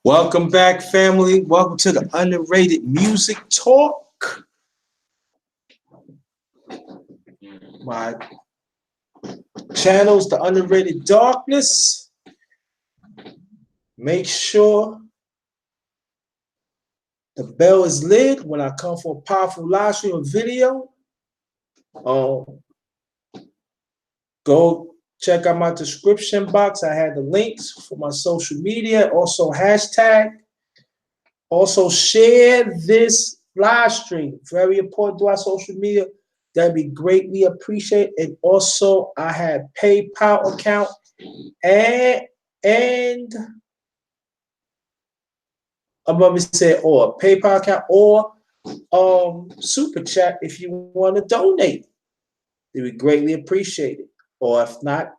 Welcome back, family. Welcome to the Underrated Music Talk. My channel's the Underrated Darkness. Make sure the bell is lit when I come for a powerful live stream or video. Go check out my description box. I have the links for my social media. Also, hashtag. Also, share this live stream. Very important to our social media. That'd be greatly appreciated. And also, I have PayPal account and I'm going to say or PayPal account or super chat if you want to donate. It would greatly appreciated. Or if not,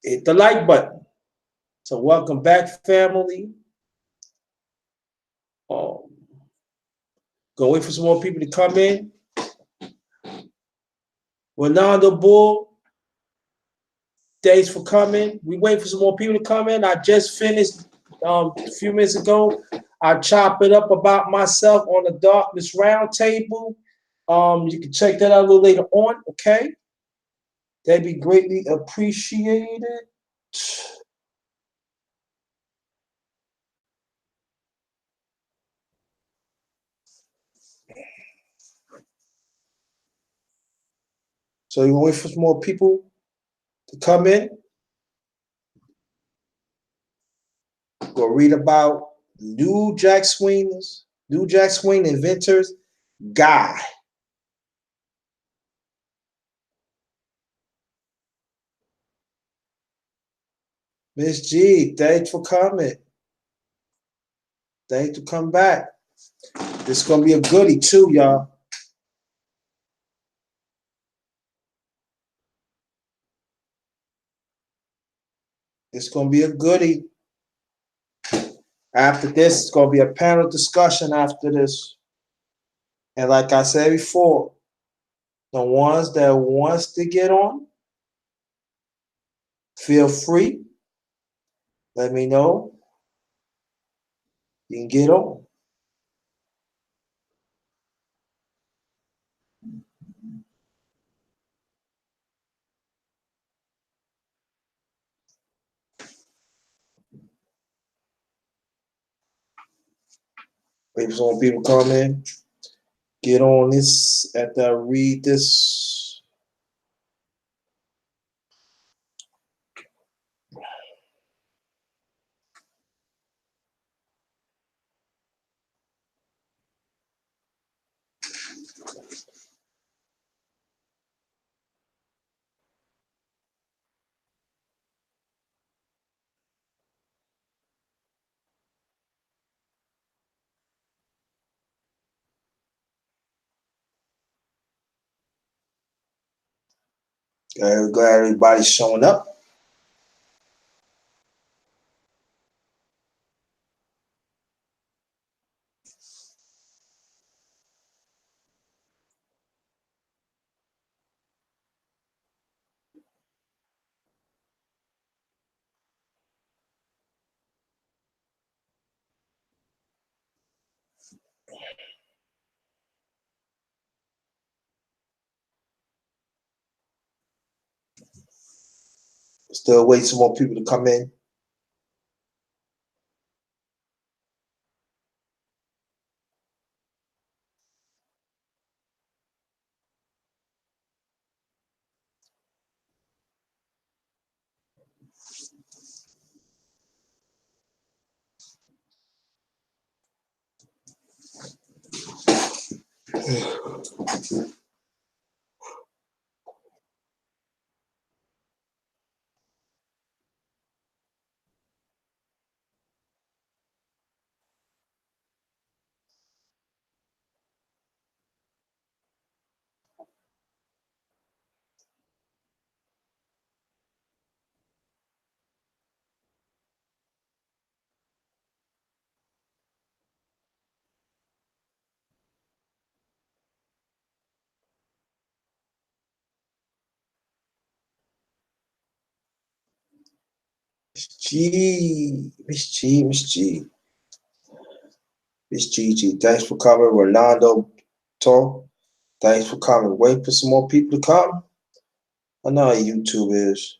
hit the like button. So welcome back, family. Um, Go wait for some more people to come in. Ronaldo Bull, thanks for coming. We wait for some more people to come in. I just finished a few minutes ago. I chop it up about myself on the Darkness Roundtable. You can check that out a little later on, okay? That'd be greatly appreciated. So you wait for some more people to come in. Go read about New Jack Swing Inventors guy. Miss G, thanks for coming. Thanks for coming back. This is gonna be a goodie too, y'all. It's gonna be a goodie. After this, it's gonna be a panel discussion after this. And like I said before, the ones that wants to get on, feel free. Let me know. You can get on. Wait for some people come in. Get on this after I read this. Glad everybody's showing up. Still waiting for more people to come in. Miss G, Miss G, Miss G, Miss Gigi. Thanks for coming, Ronaldo. Talk. Thanks for coming. Wait for some more people to come. I know how YouTube is.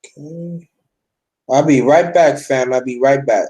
Okay. I'll be right back, fam. I'll be right back.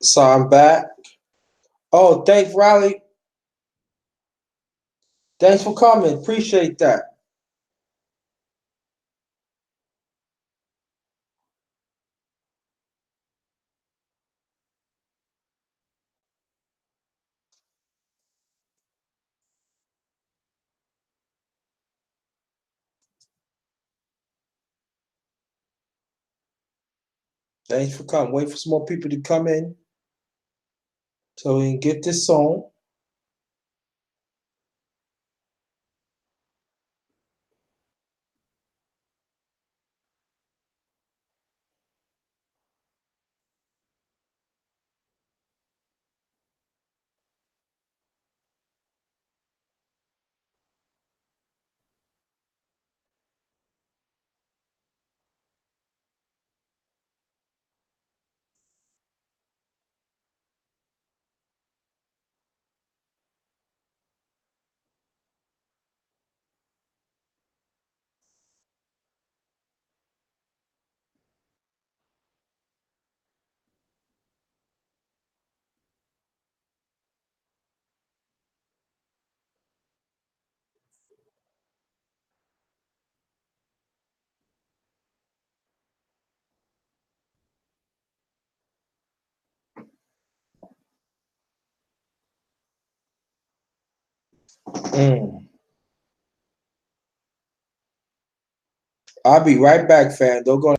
So I'm back. Oh, thanks, Riley. Thanks for coming. Appreciate that. Thanks for coming. Wait for some more people to come in so we can get this song. Mm. I'll be right back, fam. Don't go.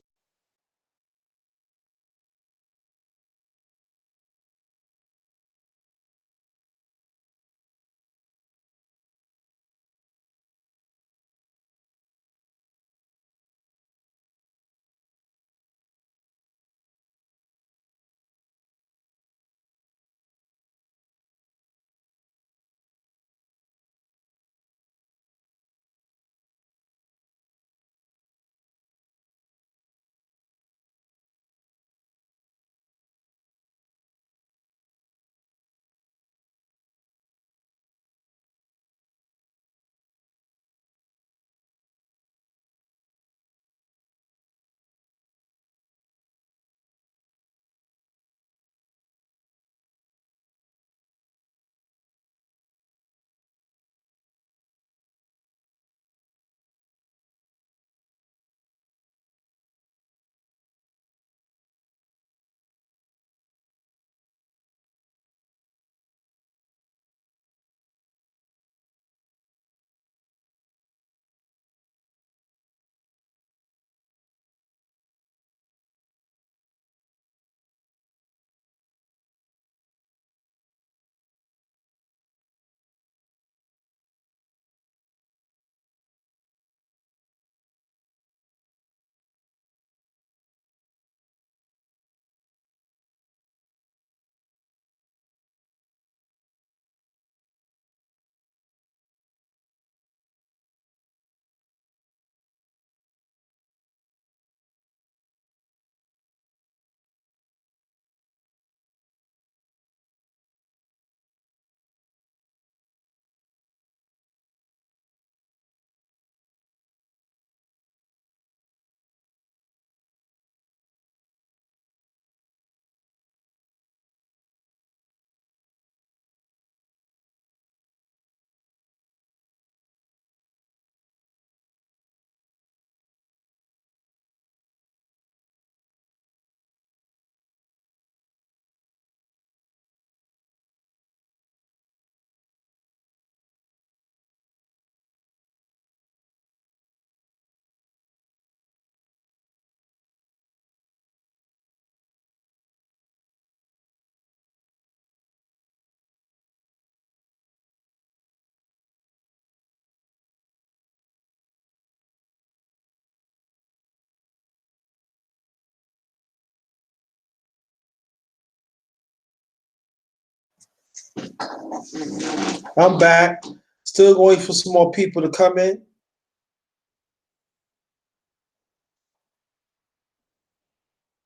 I'm back. Still waiting for some more people to come in.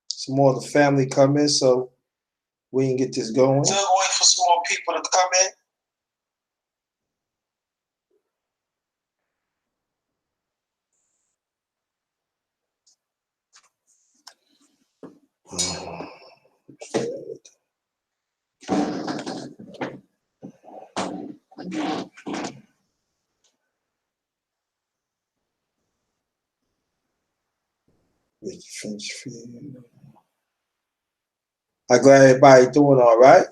Some more of the family come in so we can get this going. Still waiting for some more people to come in. I'm glad everybody doing all right.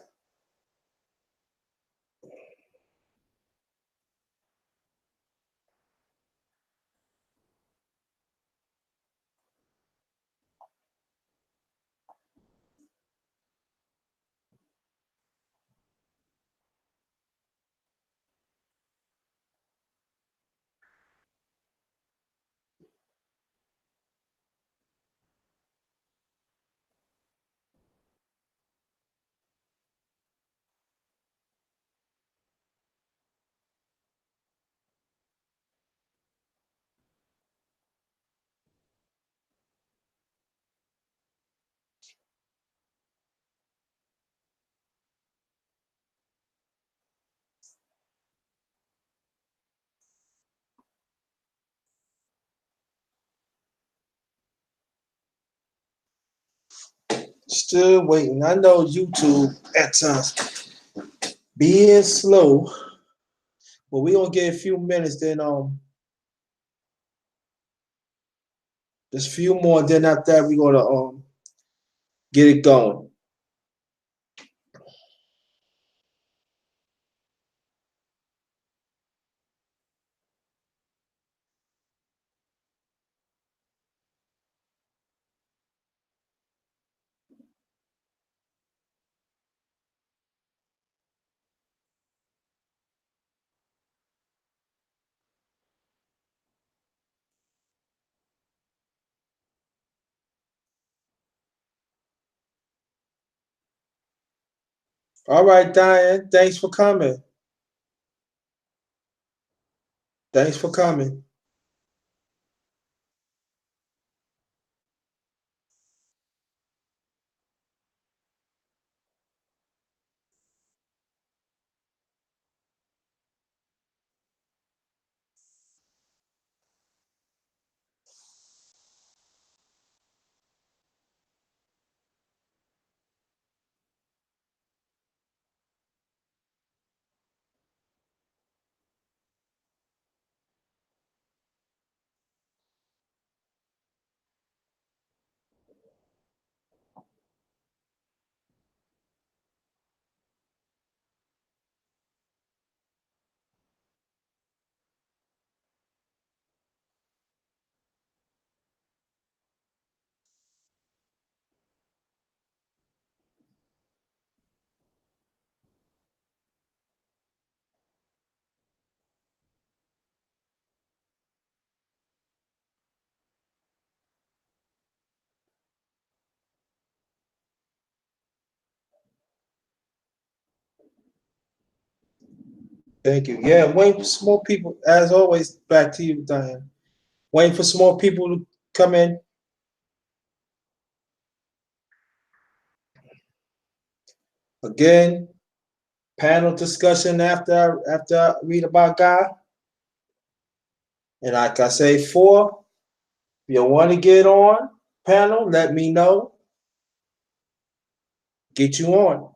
Still waiting. I know YouTube at times being slow, but we gonna get a few minutes. Then just a few more. Then after that, we gonna get it going. All right, Diane. Thanks for coming. Thanks for coming. Thank you. Yeah, waiting for some more people. As always, back to you, Diane. Waiting for some more people to come in. Again, panel discussion after I read about God. And like I say, if you want to get on panel, let me know. Get you on.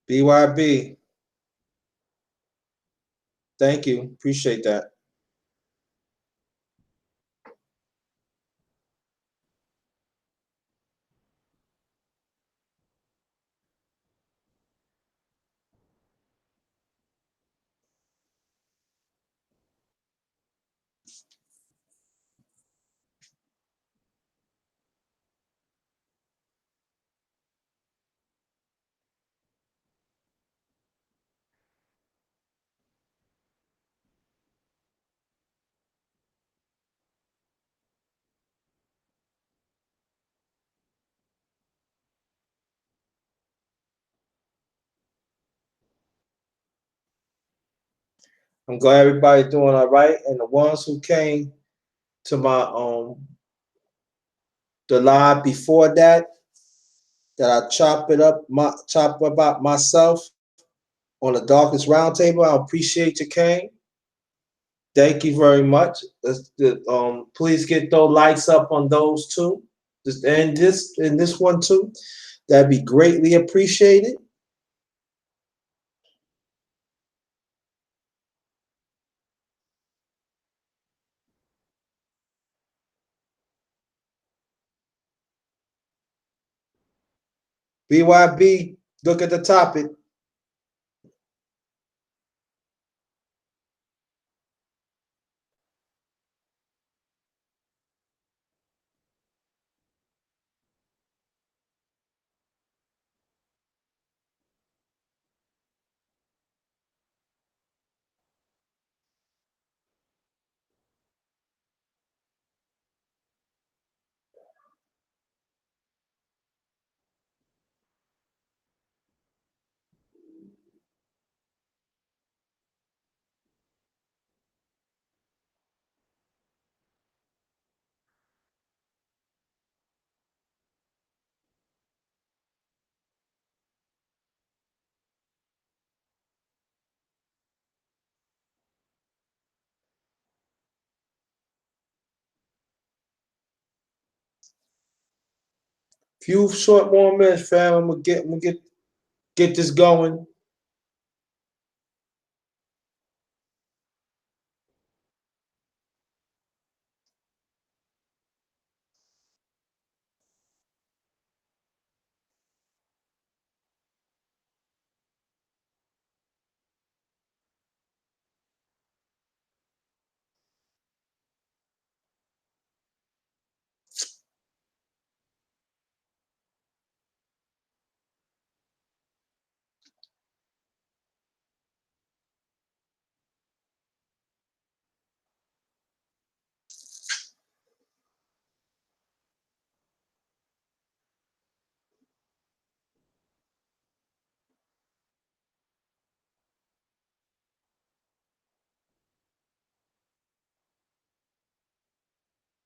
BYB. Thank you. Appreciate that. I'm glad everybody's doing all right. And the ones who came to my the live before that I chop about myself on the darkest roundtable. I appreciate you came. Thank you very much. Please get those likes up on those two, and this one too. That'd be greatly appreciated. BYB, look at the topic. Few short more minutes, fam. I'm gonna get this going.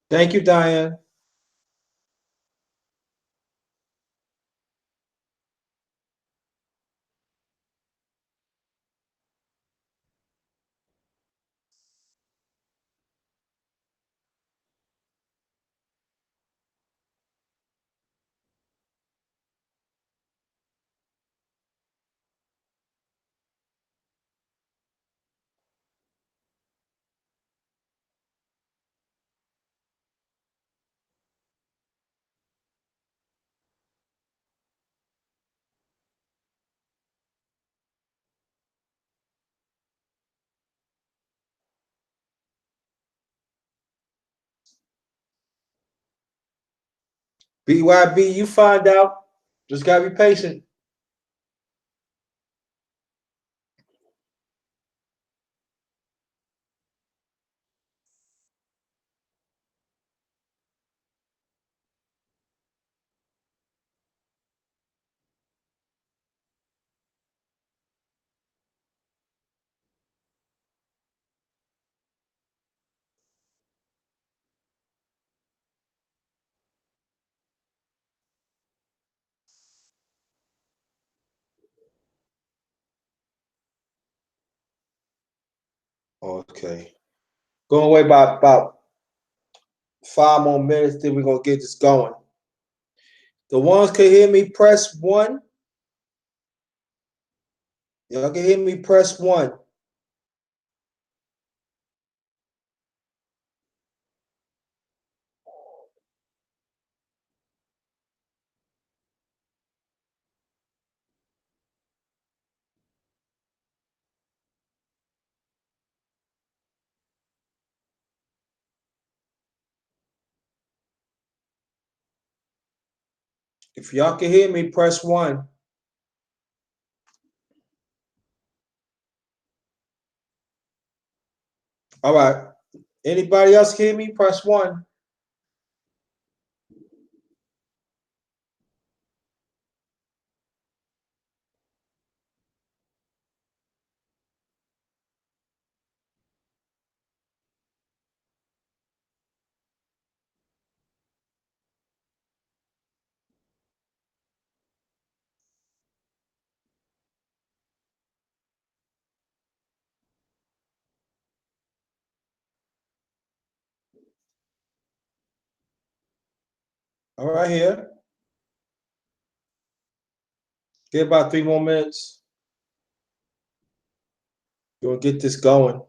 Thank you, Diane. BYB, you find out. Just gotta be patient. Okay. Going away by about 5 more minutes, then we're gonna get this going. The ones can hear me, press one. Y'all can hear me, press one. If y'all can hear me, press one. All right. Anybody else hear me? Press one. All right, here. Get about 3 more minutes. You'll get this going.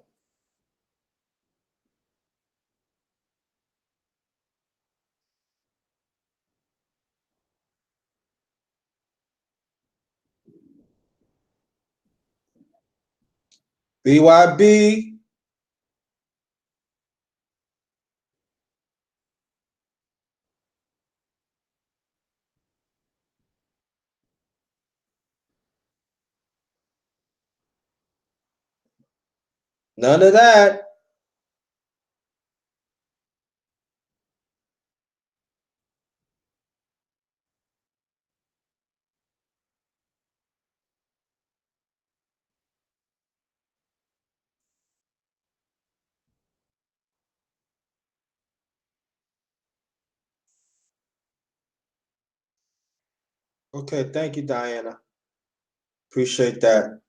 BYB. None of that. Okay, thank you, Diana. Appreciate that.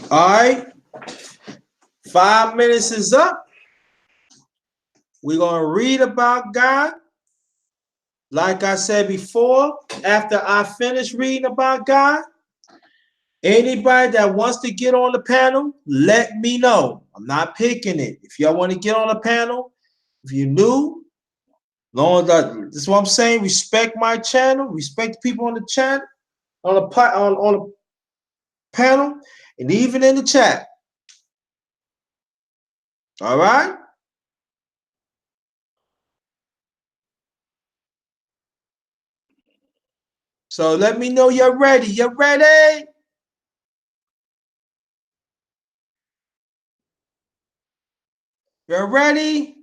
All right. 5 minutes is up. We're going to read about God. Like I said before, after I finish reading about God, anybody that wants to get on the panel, let me know. I'm not picking it. If y'all want to get on the panel, if you're new, long as this is what I'm saying. Respect my channel, respect the people on the chat, on the panel, and even in the chat. All right. So let me know you're ready. You ready? You're ready?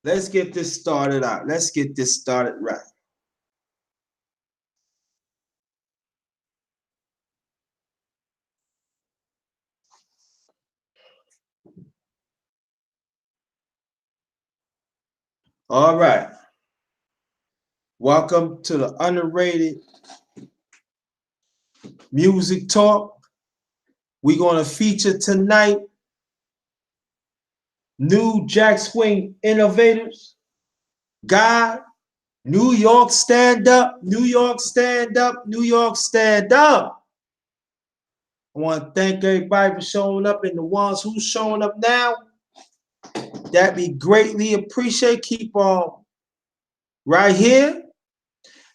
Let's get this started out. Let's get this started right. All right. Welcome to the Underrated Music Talk. We're going to feature tonight new Jack Swing innovators, God, New York stand up, New York stand up, New York stand up. I want to thank everybody for showing up and the ones who's showing up now. That'd be greatly appreciated. Keep on right here.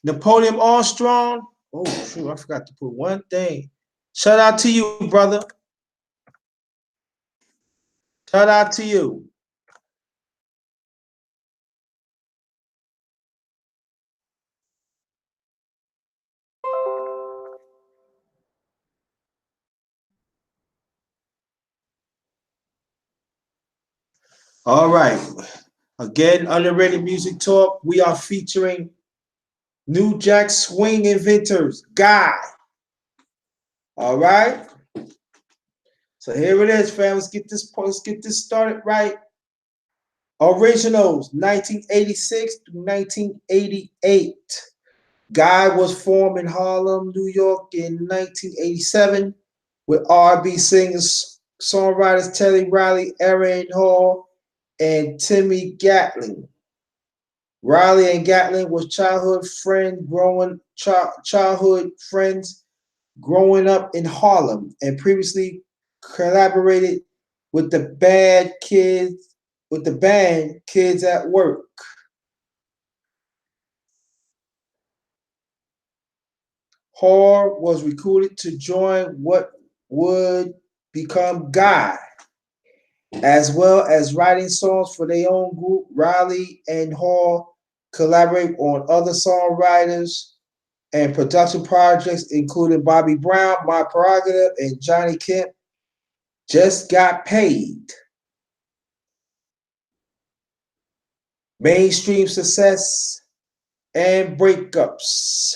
Napoleon Armstrong. Oh, shoot, I forgot to put one thing. Shout out to you, brother. Shout out to you. All right. Again, Underrated Music Talk. We are featuring New Jack Swing Inventors, Guy. All right. So here it is, fam. Let's get this started right. Originals, 1986 to 1988. Guy was formed in Harlem, New York in 1987 with R&B singers, songwriters Teddy Riley, Aaron Hall, and Timmy Gatling. Riley and Gatling was childhood friends growing up in Harlem and previously collaborated with the band Kids at Work. Hall was recruited to join what would become Guy, as well as writing songs for their own group. Riley and Hall collaborate on other songwriters and production projects, including Bobby Brown, My Prerogative, and Johnny Kemp. Just Got Paid. Mainstream success and breakups.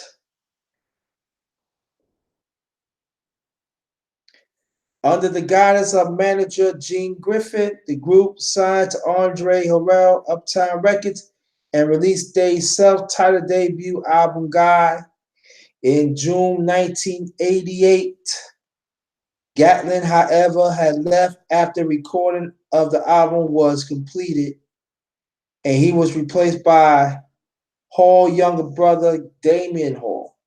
Under the guidance of manager Gene Griffin, the group signed to Andre Harrell, Uptown Records, and released their self-titled debut album, Guy, in June 1988. Gatlin, however, had left after recording of the album was completed, and he was replaced by Hall's younger brother, Damian Hall.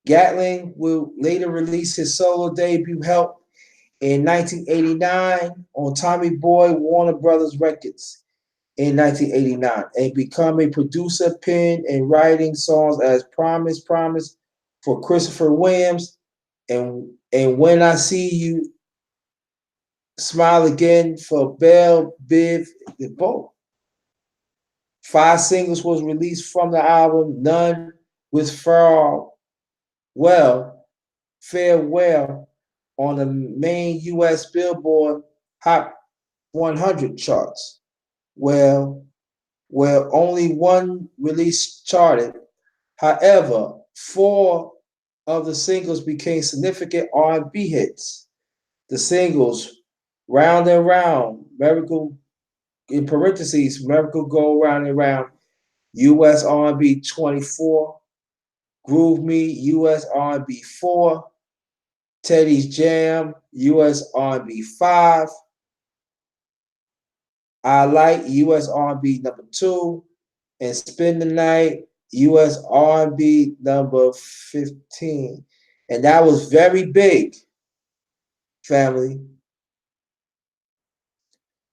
Gatling will later release his solo debut, Help, in 1989 on Tommy Boy Warner Brothers Records in 1989 and become a producer, pen, and writing songs as Promise, Promise for Christopher Williams and When I See You Smile Again for Belle Biv DeVoe. 5 singles was released from the album, none with Farewell on the main U.S. Billboard Hot 100 charts. Where only one release charted. However, 4 of the singles became significant R&B hits. The singles Round and Round, Miracle in parentheses, Miracle Go Round and Round, U.S. R&B 24, Groove Me, U.S. R&B 4, Teddy's Jam, U.S. R&B 5, I Like, U.S. R&B number 2, and Spend the Night, U.S. R&B number 15. And that was very big, family.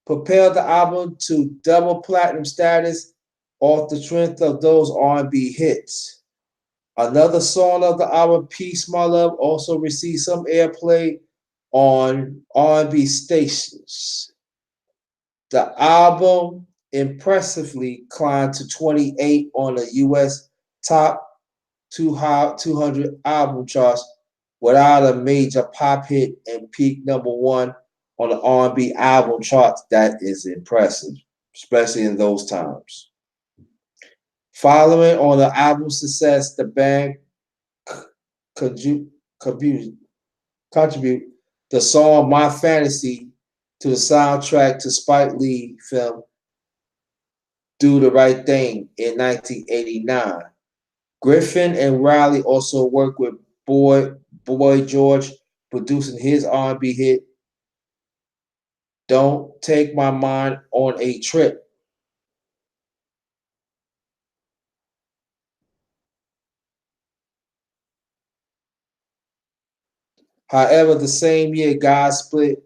Propelled the album to double platinum status off the strength of those R&B hits. Another song of the album, Peace My Love, also received some airplay on R&B stations. The album impressively climbed to 28 on the U.S. top 200 album charts without a major pop hit and peaked number 1 on the R&B album charts. That is impressive, especially in those times. Following on the album success, the band contribute the song My Fantasy to the soundtrack to Spike Lee film Do the Right Thing in 1989. Griffin and Riley also worked with Boy George, producing his R&B hit Don't Take My Mind on a Trip. However, the same year, Guy split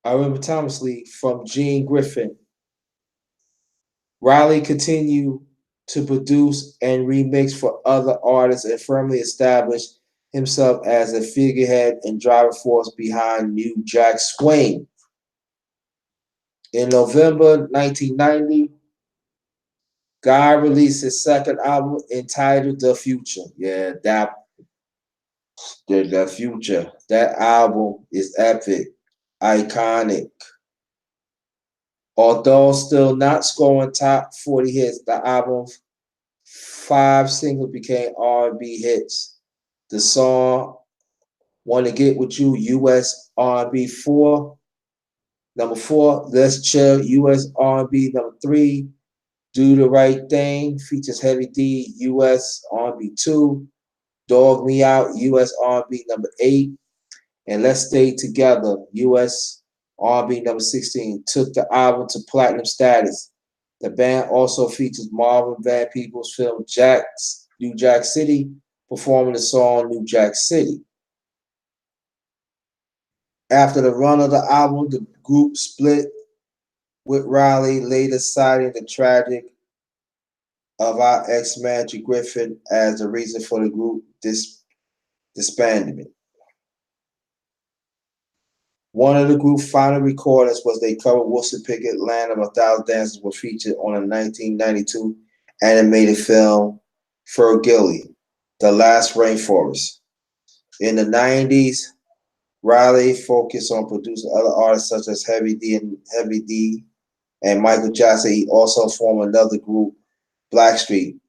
unanimously from Gene Griffin. Riley continued to produce and remix for other artists and firmly established himself as a figurehead and driving force behind New Jack Swing. In November 1990, Guy released his second album entitled The Future. Yeah, The Future. That album is epic, iconic. Although still not scoring top 40 hits, the album's 5 singles became R&B hits. The song "Wanna Get With You," U.S. R&B 4. Number 4, "Let's Chill," U.S. R&B. Number 3, "Do the Right Thing," features Heavy D, U.S. R&B 2. "Dog Me Out," U.S. R&B. Number 8. And "Let's Stay Together," U.S. R&B. Number 16, took the album to platinum status. The band also features Marvin Van Peebles' film New Jack City, performing the song New Jack City. After the run of the album, the group split, with Riley later citing the tragic of our ex-manager Griffin as the reason for the group disbandment. One of the group's final recordings was they covered Wilson Pickett's "Land of a Thousand Dances," was featured on a 1992 animated film Ferngully, The Last Rainforest. In the 90s, Riley focused on producing other artists such as Heavy D and Michael Jackson. He also formed another group, Blackstreet.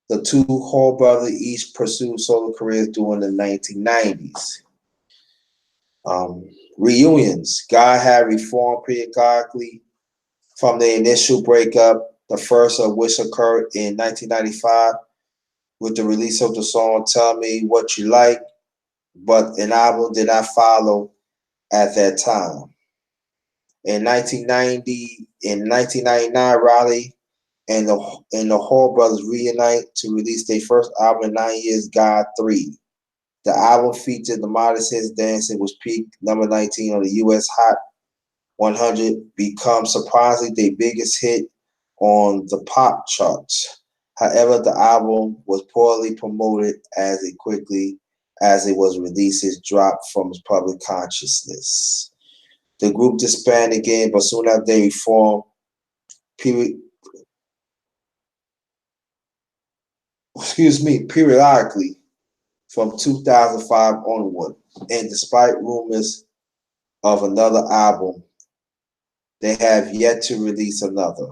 The two Hall brothers each pursued solo careers during the 1990s. Reunions. Guy had reformed periodically from the initial breakup, the first of which occurred in 1995 with the release of the song "Tell Me What You Like," but an album did not follow at that time. In 1999, Riley and the Hall brothers reunite to release their first album in 9 years, God 3. The album featured the modest hits "Dancing," which peaked number 19 on the U.S. Hot 100, become surprisingly their biggest hit on the pop charts. However, the album was poorly promoted as it quickly as it was released. It dropped from its public consciousness. The group disbanded again, but soon after they reformed periodically from 2005 onward. And despite rumors of another album, they have yet to release another.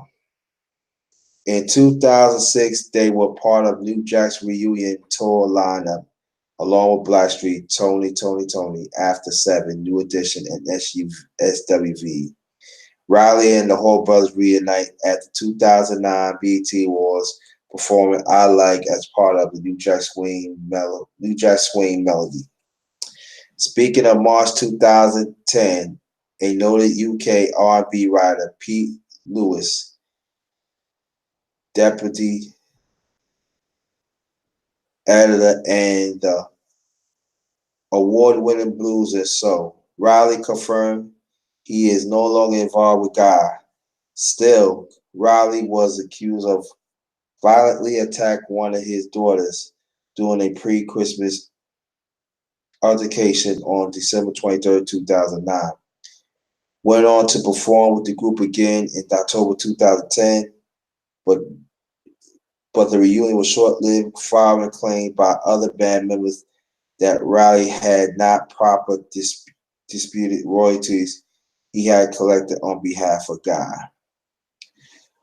In 2006, they were part of New Jack's reunion tour lineup, along with Blackstreet, Tony, After 7, New Edition, and SWV. Riley and the Hall brothers reunite at the 2009 BET Awards, performing "I Like" as part of the New Jack Swing Melody. Speaking of March 2010, a noted UK R&B writer, Pete Lewis, deputy editor and the award-winning Blues and Soul, Riley confirmed he is no longer involved with Guy. Still, Riley was accused of violently attacking one of his daughters during a pre-Christmas altercation on December 23, 2009. Went on to perform with the group again in October 2010, but the reunion was short-lived, following claims by other band members that Riley had not properly disputed royalties he had collected on behalf of Guy.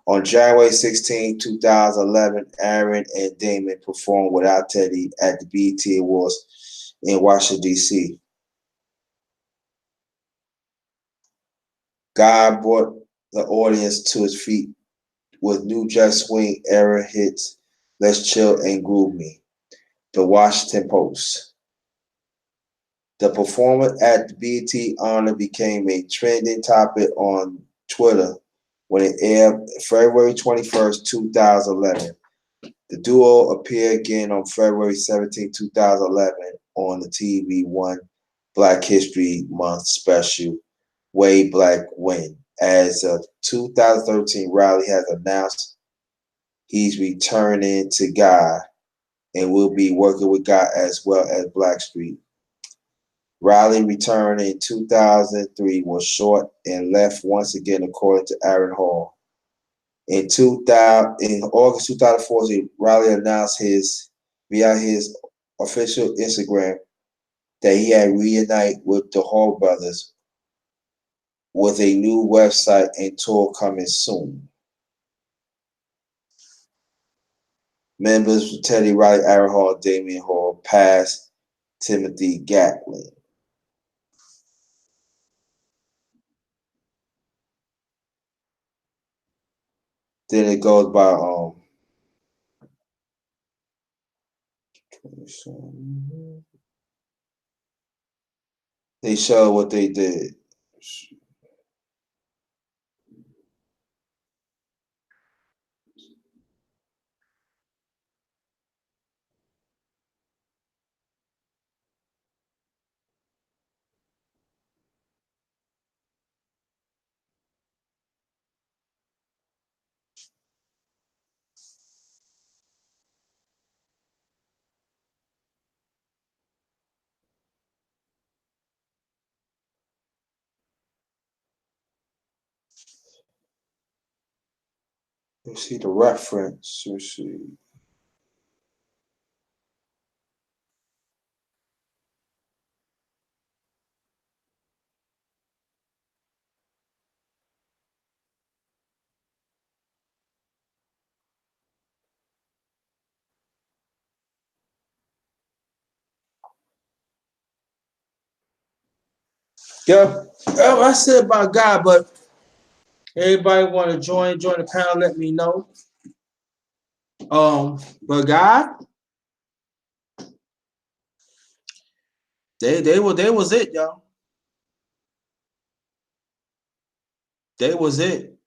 On January 16, 2011, Aaron and Damon performed without Teddy at the BET Awards in Washington, D.C. Guy brought the audience to his feet with New Jack Swing era hits "Let's Chill" and "Groove Me." The Washington Post. The performance at the BET Honor became a trending topic on Twitter when it aired February 21st, 2011. The duo appeared again on February 17, 2011 on the TV One Black History Month special, Way Black Win. As of 2013, Riley has announced he's returning to Guy and will be working with Guy as well as Blackstreet. Riley returned in 2003, was short, and left once again, according to Aaron Hall. In August 2014, Riley announced via his official Instagram, that he had reunited with the Hall brothers, with a new website and tour coming soon. Members Teddy Riley, Aaron Hall, Damian Hall, past Timothy Gatlin. Then it goes by they show what they did. Let's see the reference. Let's see. Yeah, I said about God, but everybody want to join the panel, let me know. But God, they was it, y'all. They was it.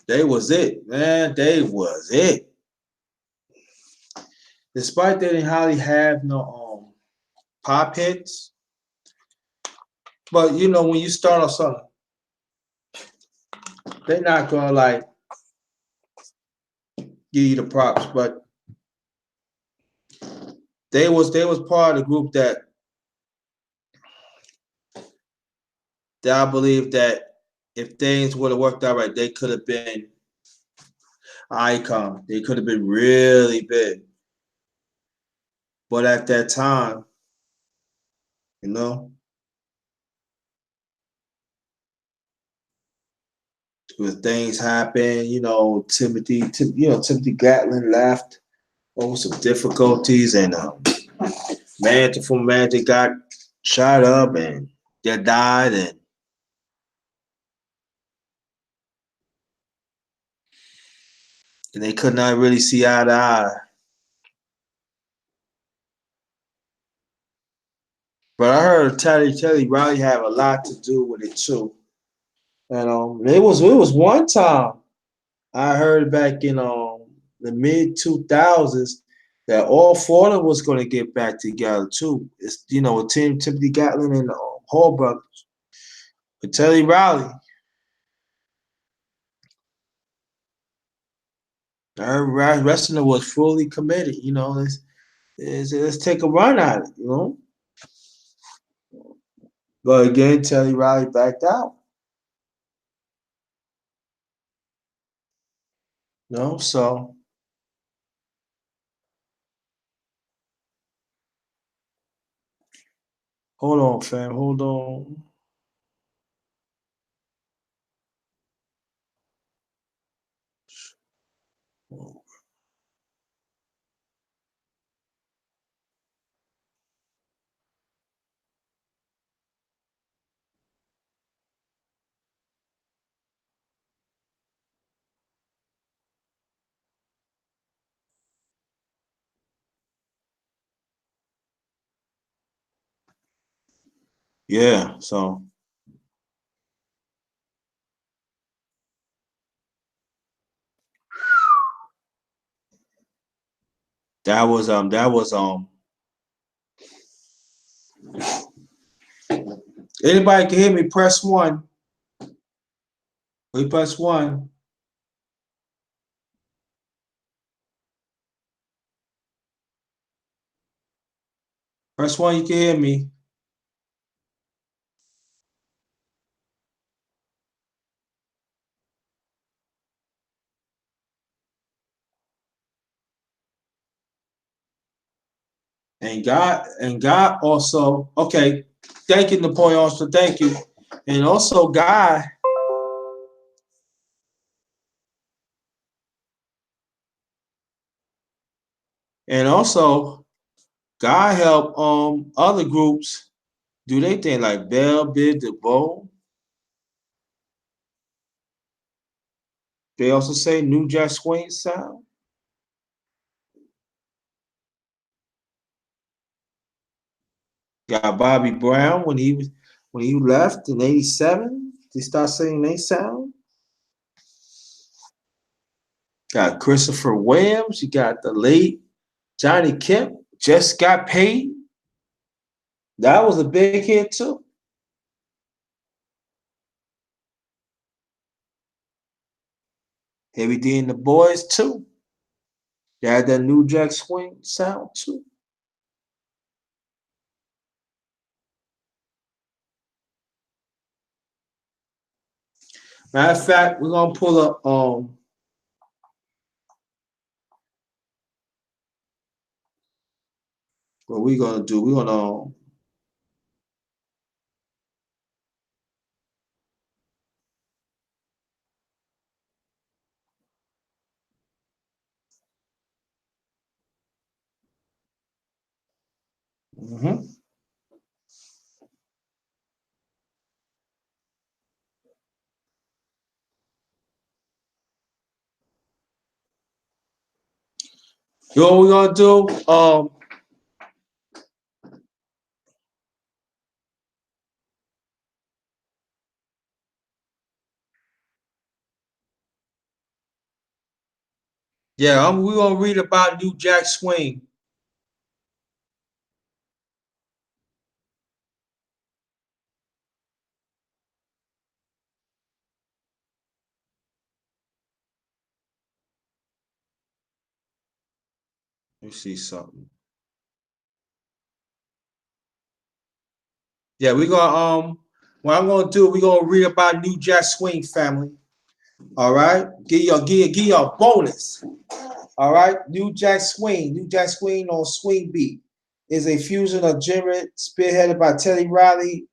They was it, man. They was it. Despite they didn't hardly have no pop hits, but you know when you start off something, they're not gonna like give you the props. But they was part of the group that I believe that if things would have worked out right, they could have been icon. They could have been really big. But at that time, you know, when things happen, Timothy Gatlin left over some difficulties, and man, they got shot up and they died, and they could not really see eye to eye. But I heard Teddy Riley have a lot to do with it too. And it was one time I heard back in the mid 2000s that all four of them was going to get back together too. It's with Timothy Gatlin and Hall brothers. But Teddy Riley, I heard wrestling was fully committed. Let's take a run at it. But again, Teddy Riley backed out. So hold on, fam, hold on. Yeah, so that was anybody can hear me, press one. We press one. Press one, you can hear me. And God also, okay, thank you, Napoleon also, thank you. And also and also God help other groups do they thing like Bell Bid DeVoe. They also say New Jack Swing sound. Got Bobby Brown when he left in '87. They start saying they sound. Got Christopher Williams. You got the late Johnny Kemp. Just got paid. That was a big hit too. Heavy D and the Boys too. They had that New Jack Swing sound too. Matter of fact, we're gonna pull up what we gonna do. We're gonna mhm. You know what we're gonna do? Yeah, we're gonna read about New Jack Swing. Let me see something. Yeah, we're gonna what I'm gonna do, we're gonna read about New Jack Swing family. All right. Give you a bonus. All right. New Jack Swing. New Jack Swing on Swing Beat is a fusion of genre spearheaded by Teddy Riley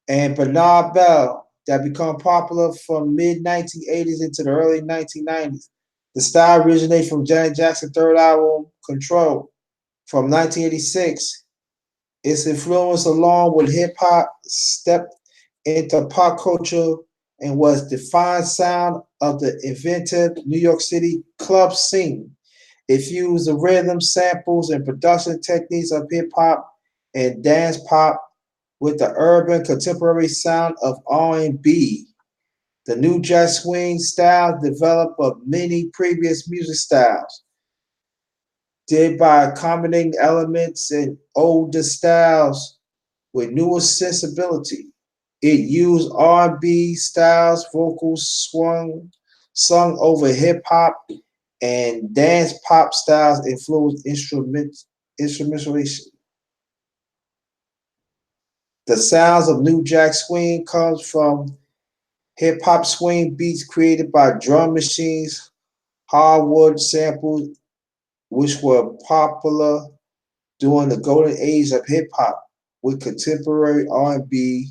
and Bernard Bell that become popular from mid 1980s into the early 1990s. The style originates from Janet Jackson's third album, Control, from 1986. Its influence, along with hip hop, stepped into pop culture and was the defined sound of the inventive New York City club scene. It fused the rhythm, samples, and production techniques of hip hop and dance pop with the urban contemporary sound of R&B. The new jack swing style developed of many previous music styles, thereby accommodating elements in older styles with newer sensibility. It used R&B styles, vocals sung over hip hop, and dance pop styles influenced instrumentation. The sounds of New Jack Swing comes from hip hop swing beats created by drum machines, hardwood samples, which were popular during the golden age of hip hop, with contemporary R&B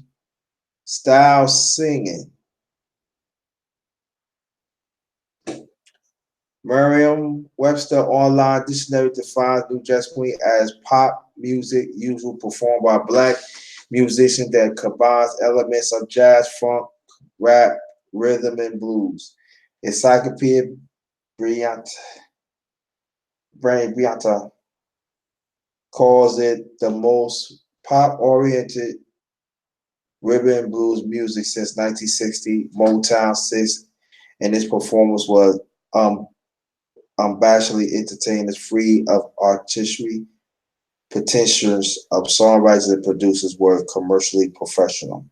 style singing. Merriam-Webster Online Dictionary defines New Jack Swing as pop music usually performed by black musicians that combines elements of jazz, funk, rap, rhythm, and blues. Encyclopedia Brianta calls it the most pop-oriented rhythm and blues music since 1960. Motown 6, and its performance was unabashedly entertainers, free of artistry potentials of songwriters and producers were commercially professional.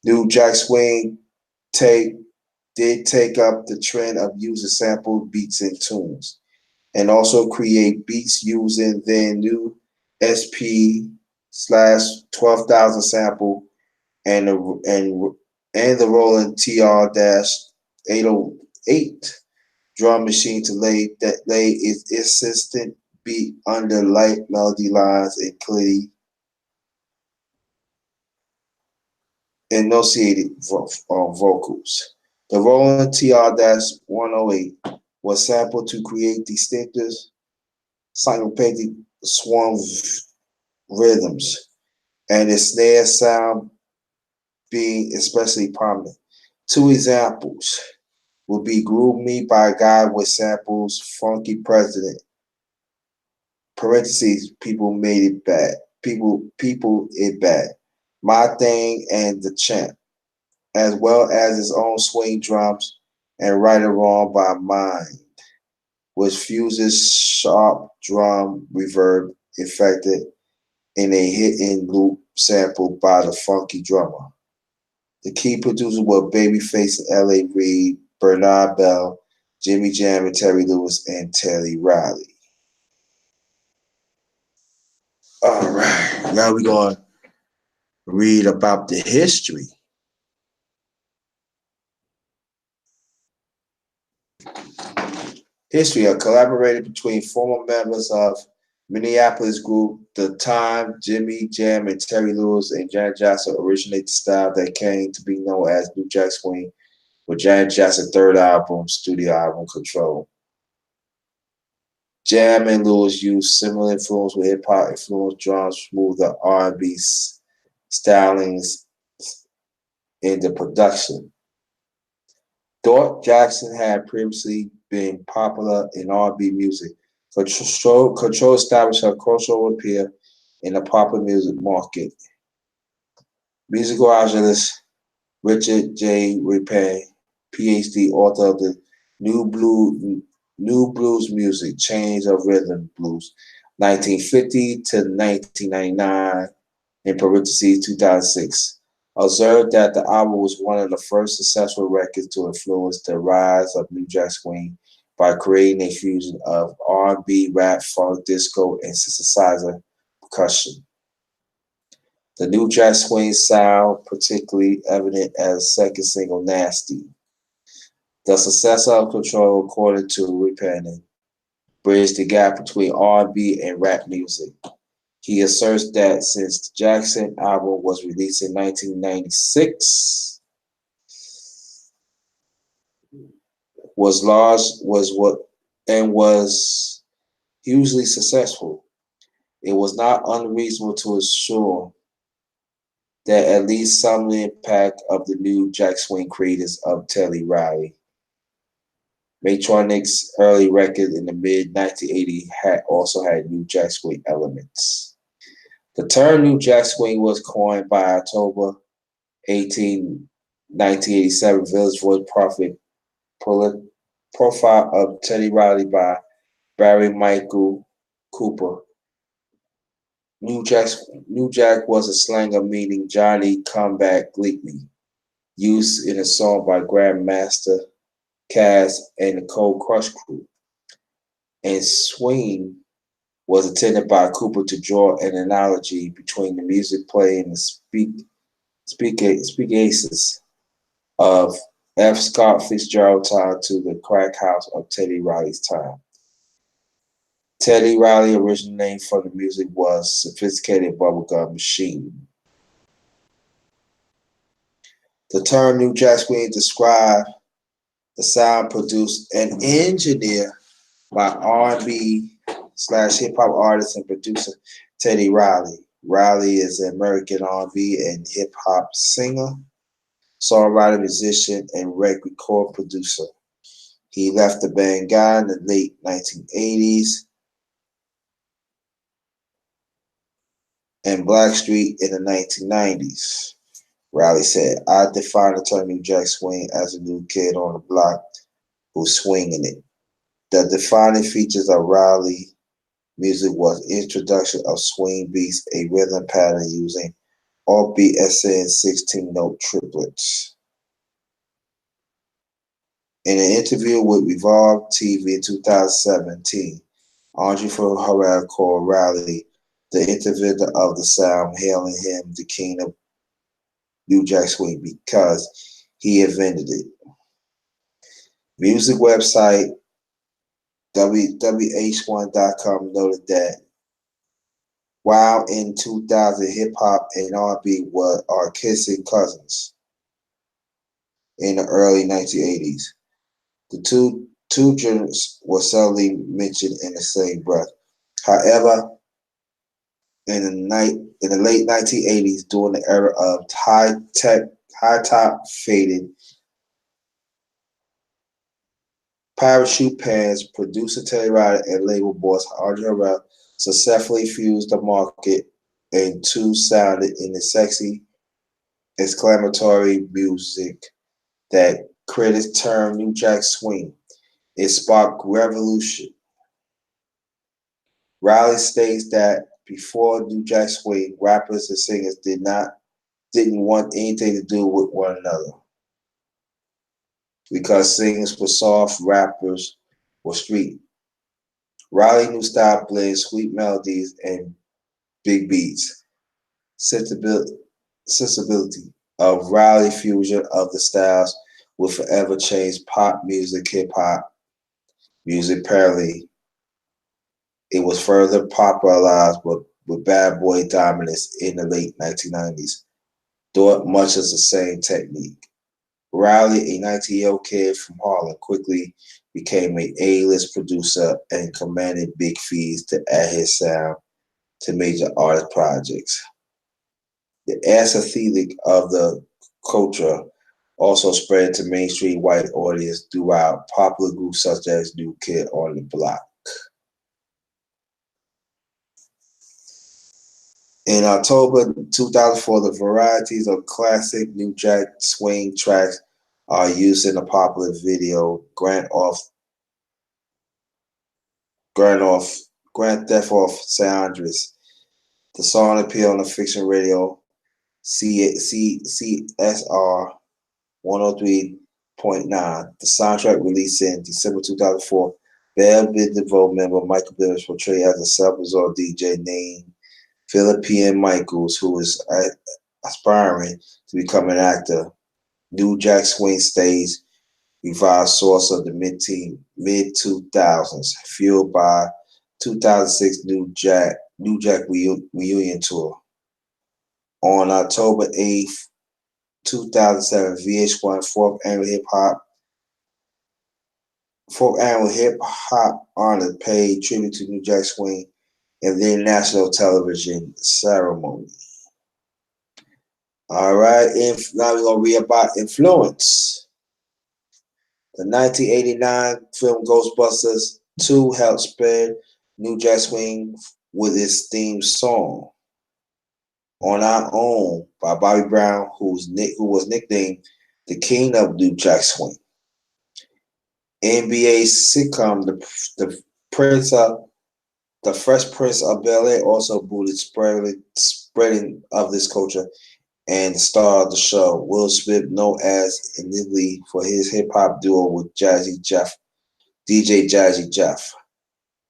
New Jack Swing take did take up the trend of using sampled beats and tunes, and also create beats using their new SP slash 12,000 sample and the Roland TR 808 drum machine to lay its insistent beat under light melody lines and clearly enunciated vocals. The Roland TR-108 was sampled to create distinctive sympathetic swarm rhythms, and its snare sound being especially prominent. Two examples would be Groove Me by a Guy with samples Funky President, parentheses, people made it bad. People it bad. My Thing and The Champ, as well as his own swing drums and Right or Wrong by Mind, which fuses sharp drum reverb effected in a hit-in loop sample by the funky drummer. The key producers were Babyface and L.A. Reid, Bernard Bell, Jimmy Jam and Terry Lewis, and Teddy Riley. All right, now we're going to read about the history. History, a collaboration between former members of Minneapolis group The Time, Jimmy Jam and Terry Lewis, and Janet Jackson originated the style that came to be known as New Jack Swing with Janet Jackson's third album, studio album, Control. Jam and Lewis used similar influence with hip-hop influenced drums, smoother R&B stylings in the production. Thought Jackson had previously been popular in R&B music. Control established her cultural appeal in the popular music market. Musicologist Richard J. Rapin, PhD, author of the New Blues Music, Change of Rhythm Blues, 1950 to 1999, in parentheses 2006, observed that the album was one of the first successful records to influence the rise of New Jack Swing by creating a fusion of R&B, rap, funk, disco, and synthesizer percussion. The New Jack Swing sound particularly evident as second single "Nasty." The success of Control, according to Rapin, bridged the gap between R&B and rap music. He asserts that since the Jackson album was released in 1996, was hugely successful, it was not unreasonable to assure that at least some of the impact of the new Jack Swing creators of Teddy Riley. Matronic's early record in the mid-1980s also had new Jack Swing elements. The term New Jack Swing was coined by October 18, 1987 Village Voice profile of Teddy Riley by Barry Michael Cooper. New Jack was a slanger meaning Johnny Come Back Lately, used in a song by Grandmaster Caz and the Cold Crush Crew. And swing was intended by Cooper to draw an analogy between the music playing and the speakaces of F. Scott Fitzgerald's time to the crack house of Teddy Riley's time. Teddy Riley's original name for the music was Sophisticated Bubblegum Machine. The term New Jack Swing described the sound produced and engineered by R&B/hip-hop artist and producer Teddy Riley. Riley is an American R&B and hip-hop singer, songwriter, musician, and record producer. He left the band Guy in the late 1980s and Blackstreet in the 1990s. Riley said, "I define the term New Jack Swing as a new kid on the block who's swinging it." The defining features of Riley music was introduction of swing beats, a rhythm pattern using offbeat SN 16-note triplets. In an interview with Revolve TV in 2017, Andre Ferrara called Riley the inventor of the sound, hailing him the king of New Jack Swing because he invented it. Music website WH1.com noted that while in 2000 hip hop and R&B are kissing cousins in the early 1980s, the two genres were seldom mentioned in the same breath. However, in the late 1980s, during the era of high top faded parachute pants, producer Terry Ryder and label boss Andre Harrell successfully fused the market and two sounded in the sexy, exclamatory music that critics term New Jack Swing. It sparked revolution. Riley states that before New Jack Swing, rappers and singers didn't want anything to do with one another because singers were soft, rappers were street. Riley new style blends sweet melodies and big beats. Sensibility, sensibility of Riley fusion of the styles will forever change pop music, hip hop music parallel. It was further popularized with bad boy dominance in the late 1990s, though much as the same technique. Riley, a 19-year-old kid from Harlem, quickly became an A-list producer and commanded big fees to add his sound to major artist projects. The aesthetic of the culture also spread to mainstream white audience throughout popular groups such as New Kid on the Block. In October 2004, the varieties of classic New Jack Swing tracks are used in the popular video Grand Off Grand Theft Auto San Andreas. The song appeared on the fiction radio CSR 103.9. The soundtrack released in December 2004. Bell Bid DeVoe member Michael Bivins portrayed as a self-absorbed DJ named Philippine Michaels, who is aspiring to become an actor. New Jack Swing stage revived source of the mid 2000s, fueled by 2006 New Jack reunion tour. On October 8th, 2007, VH1 fourth annual hip hop honor paid tribute to New Jack Swing in the national television ceremony. All right, now we're gonna read about influence. The 1989 film Ghostbusters 2 helped spread New Jack Swing with its theme song "On Our Own" by Bobby Brown, who was nicknamed the King of New Jack Swing. NBA sitcom The Fresh Prince of Bel-Air also boosted spreading of this culture, and the star of the show, Will Smith, known as initially for his hip hop duo with DJ Jazzy Jeff.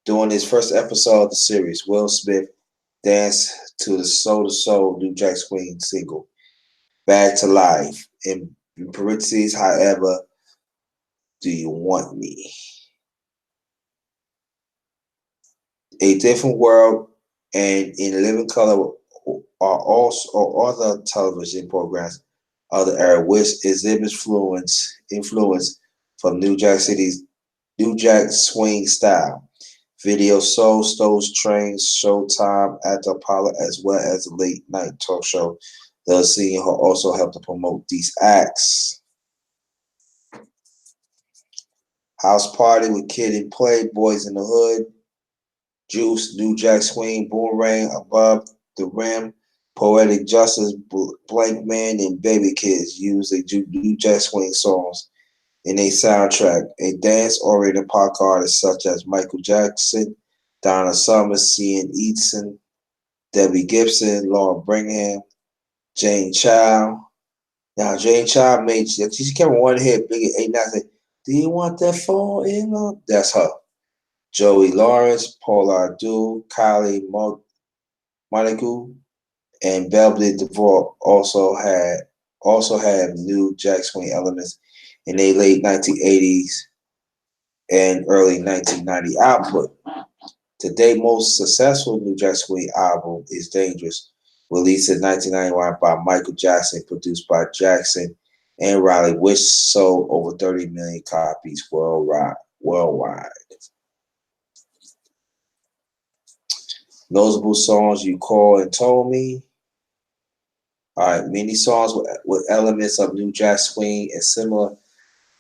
During his first episode of the series, Will Smith danced to the Soul to Soul New Jack Swing single, Back to Life. In parentheses, however, do you want me? A Different World and In Living Color are also other television programs of the era which exhibits influence from New Jack Swing style. Video Soul Stones Trains, Showtime at the Apollo, as well as the late night talk show. The scene also helped to promote these acts. House Party with Kid and Play, Boys in the Hood, Juice, New Jack Swing, Boomerang, Above the Rim, Poetic Justice, Blank Man, and Baby Kids use the New Jack Swing songs in a soundtrack. A dance-oriented pop artists such as Michael Jackson, Donna Summer, Cian Eaton, Debbie Gibson, Lauren Brigham, Jane Child. Now, Jane Child she kept one hit, Big 89, said, "Do you want that fall in love?" That's her. Joey Lawrence, Paula Abdul, Kylie Minogue, and Belvedere DeVore also have new Jack Swing elements in their late 1980s and early 1990 output. Today's most successful New Jack Swing album is Dangerous, released in 1991 by Michael Jackson, produced by Jackson and Riley, which sold over 30 million copies worldwide. Notable songs You Call and Told Me. All right, many songs with elements of New Jack Swing and similar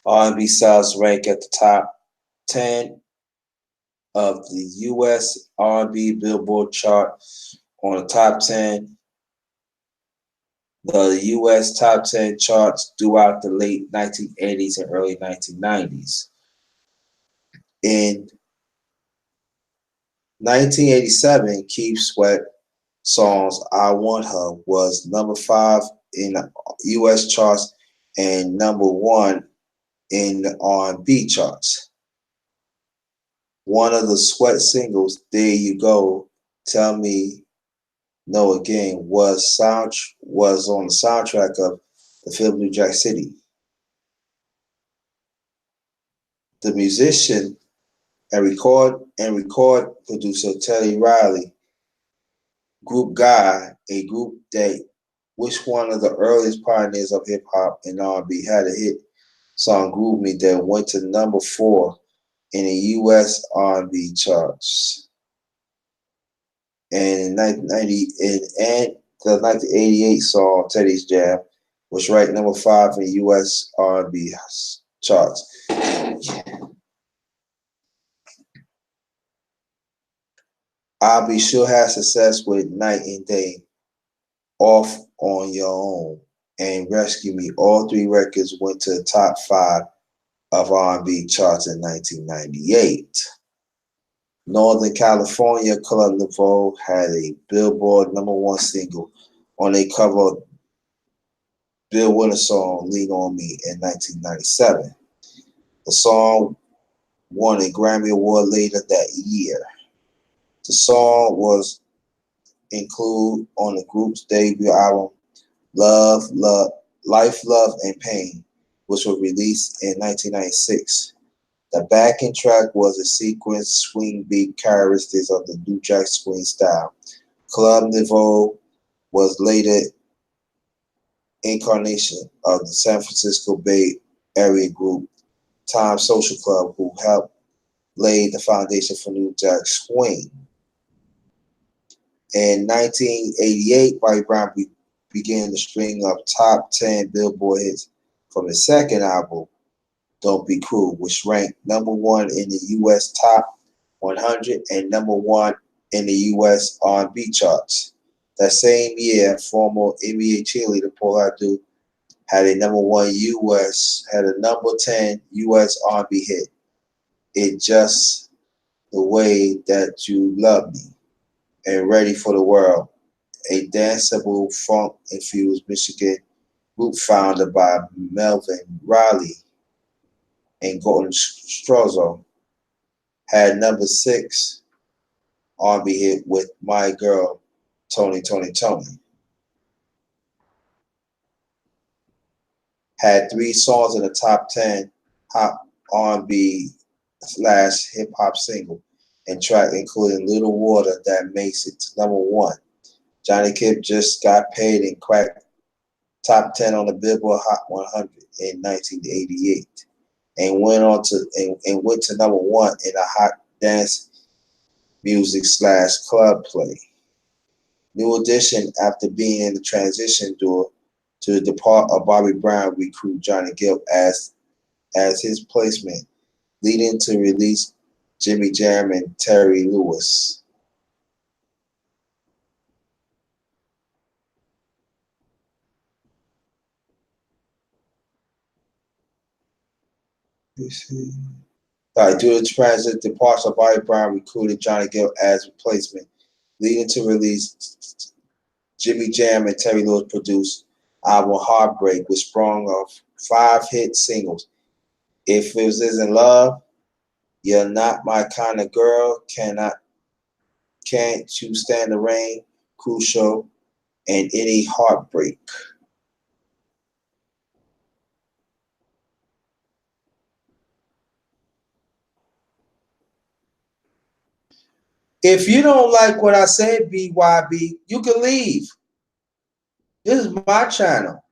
R&B styles rank at the top 10 of the U.S. R&B Billboard chart. On the top 10, the U.S. top 10 charts throughout the late 1980s and early 1990s. In 1987, Keith Sweat song's "I Want Her" was number 5 in the U.S. charts and number 1 in the R&B charts. One of the Sweat singles, "There You Go, Tell Me No Again," was on the soundtrack of the film New Jack City. The musician and record producer Teddy Riley, Group Guy, a group that which one of the earliest pioneers of hip hop and R&B, had a hit song "Groove Me" that went to number 4 in the U.S. R&B charts. And in 1990 and the 1988 song "Teddy's Jam" was ranked number 5 in the U.S. R&B charts. I'll Be Sure had success with "Night and Day," "Off on Your Own," and "Rescue Me." All 3 records went to the top 5 of R&B charts in 1998. Northern California, Club Nouveau had a Billboard #1 single on a cover of Bill Withers' song "Lean on Me" in 1997. The song won a Grammy Award later that year. The song was included on the group's debut album Life, Love, and Pain, which was released in 1996. The backing track was a sequence swing beat characteristics of the New Jack Swing style. Club Nouveau was later incarnation of the San Francisco Bay Area group Time Social Club, who helped lay the foundation for New Jack Swing. In 1988, Bobby Brown began the string of top 10 Billboard hits from his second album, Don't Be Cruel, which ranked #1 in the U.S. Top 100 and #1 in the U.S. R&B charts. That same year, former NBA cheerleader Paul Abdul had a number 10 U.S. R&B hit, "It's Just the Way That You Love Me," and "Ready for the World," a danceable funk-infused Michigan group founded by Melvin Riley and Gordon Struzzo, had number 6 R&B hit with "My Girl, Tony Tony Tony." Had 3 songs in the top 10 hot R&B / hip hop single and track, including "Little Water" that makes it to #1. Johnny Gibb Just Got Paid and cracked top 10 on the Billboard Hot 100 in 1988, and went to #1 in a hot dance music / club play. New Edition, after being in the transition duo to the depart of Bobby Brown, recruited Johnny Gibb as his placement, leading to release Jimmy Jam and Terry Lewis. Due to transit departure, Bobby Brown recruited Johnny Gibb as replacement, leading to release Jimmy Jam and Terry Lewis produced album Heartbreak, which sprung off 5 hit singles: "If It Isn't Love," "You're Not My Kind of Girl," "Can't You Stand the Rain," "Crucial," and "Any Heartbreak." If you don't like what I said, BYB, you can leave. This is my channel.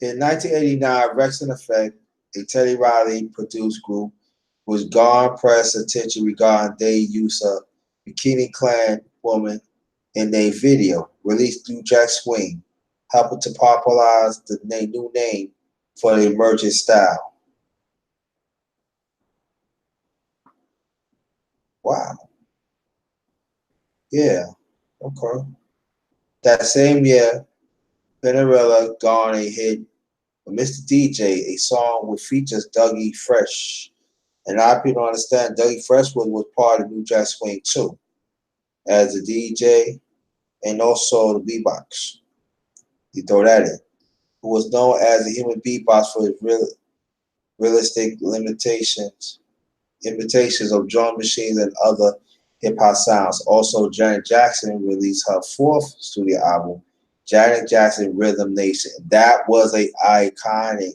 In 1989, Rex and Effect, a Teddy Riley produced group, was garnered press attention regarding their use of bikini clad woman in their video, released through Jack Swing, helping to popularize the new name for the emerging style. Wow. Yeah. Okay. That same year, Pinarella garnered a hit with Mr. DJ, a song which features Dougie Fresh. And a lot of people don't understand Dougie Fresh was part of New Jack Swing too, as a DJ and also the beatbox. You throw that in. Who was known as a human beatbox for his realistic imitations of drum machines and other hip hop sounds. Also, Janet Jackson released her fourth studio album, Janet Jackson Rhythm Nation. That was a iconic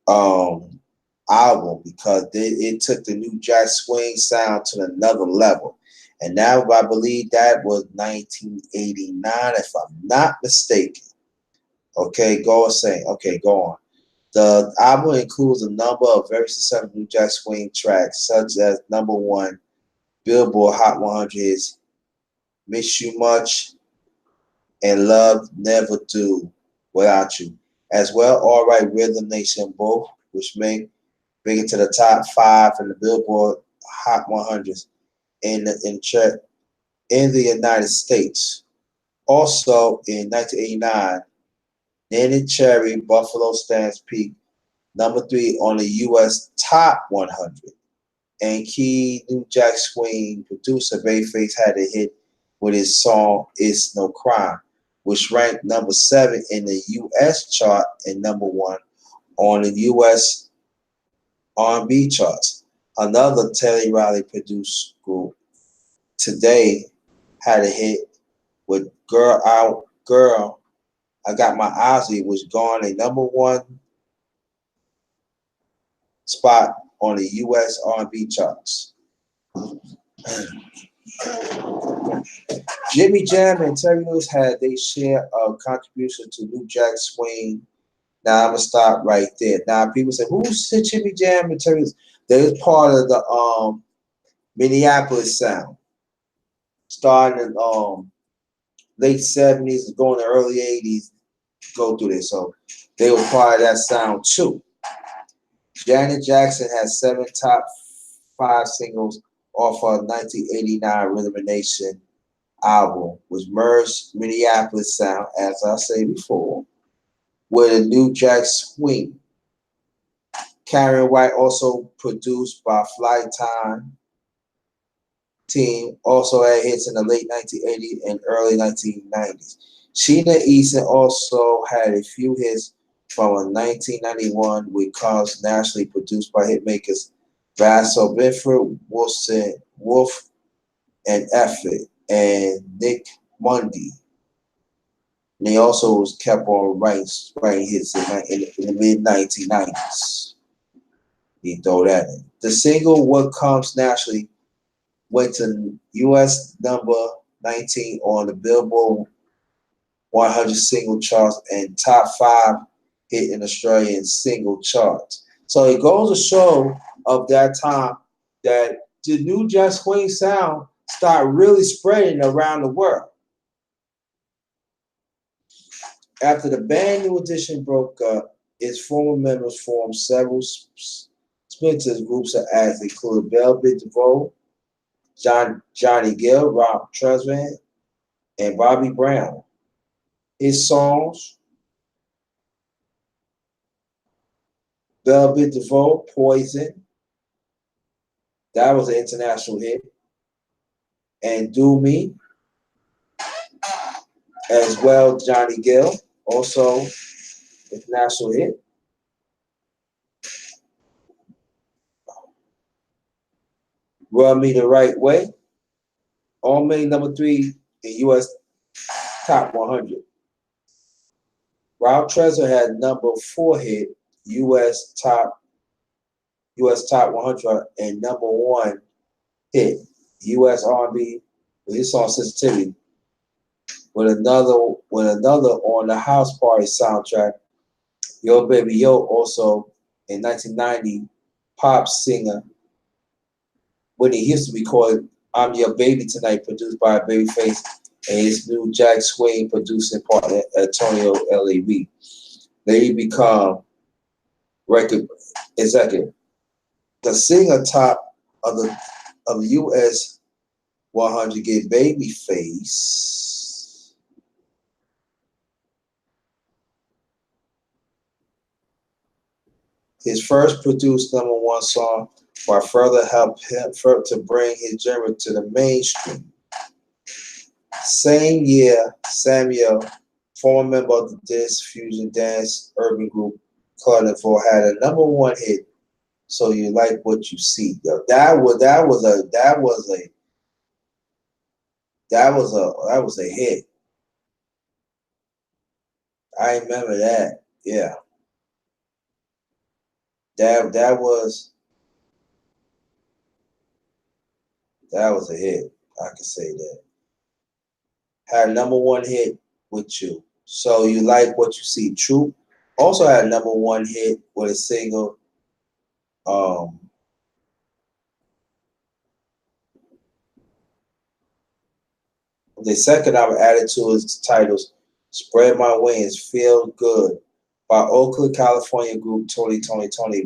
um, album because it took the new Jack Swing sound to another level. And now I believe that was 1989, if I'm not mistaken. Okay, go on saying. Okay, go on. The album includes a number of very successful New Jack Swing tracks, such as number one Billboard Hot 100 hits, Miss You Much, and Love Never Do Without You, as well All Right Rhythm Nation, both, which made bring it to the top five in the Billboard Hot 100s in the United States. Also in 1989, Nanny Cherry Buffalo Stands peaked number three on the U.S. Top 100. And key New Jack Swing producer Babyface had a hit with his song "It's No Crime," which ranked number seven in the U.S. chart and number one on the U.S. R&B charts. Another Teddy Riley produced group, Today, had a hit with Girl, I Got My Eyes on You, which garnered a number one spot on the U.S. R&B charts. Jimmy Jam and Terry Lewis had their share of contribution to New Jack Swing. Now I'm gonna stop right there. Now people say, "Who's Jimmy Jam and Terry Lewis?" They're part of the Minneapolis sound, starting in late '70s and going to early '80s. Go through this, so they were part of that sound too. Janet Jackson has seven top five singles off her 1989 Rhythm Nation album, which merged Minneapolis sound, as I said before, with a new Jack Swing. Karen White, also produced by Flytime Team, also had hits in the late 1980s and early 1990s. Sheena Easton also had a few hits from a 1991 with cars nationally produced by hitmakers Vassal Binford, Wolf, and Effort, and Nick Mundy. And he also was kept on writing hits in the mid 1990s. He throw that in. The single "What Comes Naturally" went to U.S. number 19 on the Billboard 100 single charts and top five hit in Australian single charts. So it goes to show of that time that the new Jack Swing sound started really spreading around the world. After the band New Edition broke up, its former members formed several splinters groups of acts, including Velvet DeVoe, Johnny Gill, Rob Tresvant, and Bobby Brown. His songs, Velvet DeVoe, Poison, that was an international hit, and Do Me, as well Johnny Gill, also international hit. Rub Me the Right Way. All made number 3 in U.S. Top 100. Ralph Tresor had number 4 hit U.S. Top 100 and number 1 hit U.S. R&B with his song Sensitivity. With another on the House Party soundtrack. Yo Baby Yo also in 1990 pop singer Whitney Houston recorded I'm Your Baby Tonight, produced by Babyface and his new Jack Swing producing partner Antonio L.A.B. They become record executive. The singer top of the U.S. 100 gave Babyface his first produced number 1 song, while further helped him to bring his genre to the mainstream. Same year, Samuel, former member of the disc fusion dance urban group Carnival, had a number 1 hit. So You Like What You See. Yo, that was a hit. I remember that. Yeah, that was a hit. I can say that. Had a number 1 hit with You. So You Like What You See. Troop also had a number 1 hit with a single. The second album added to its titles, Spread My Wings, Feel Good by Oakland, California group Tony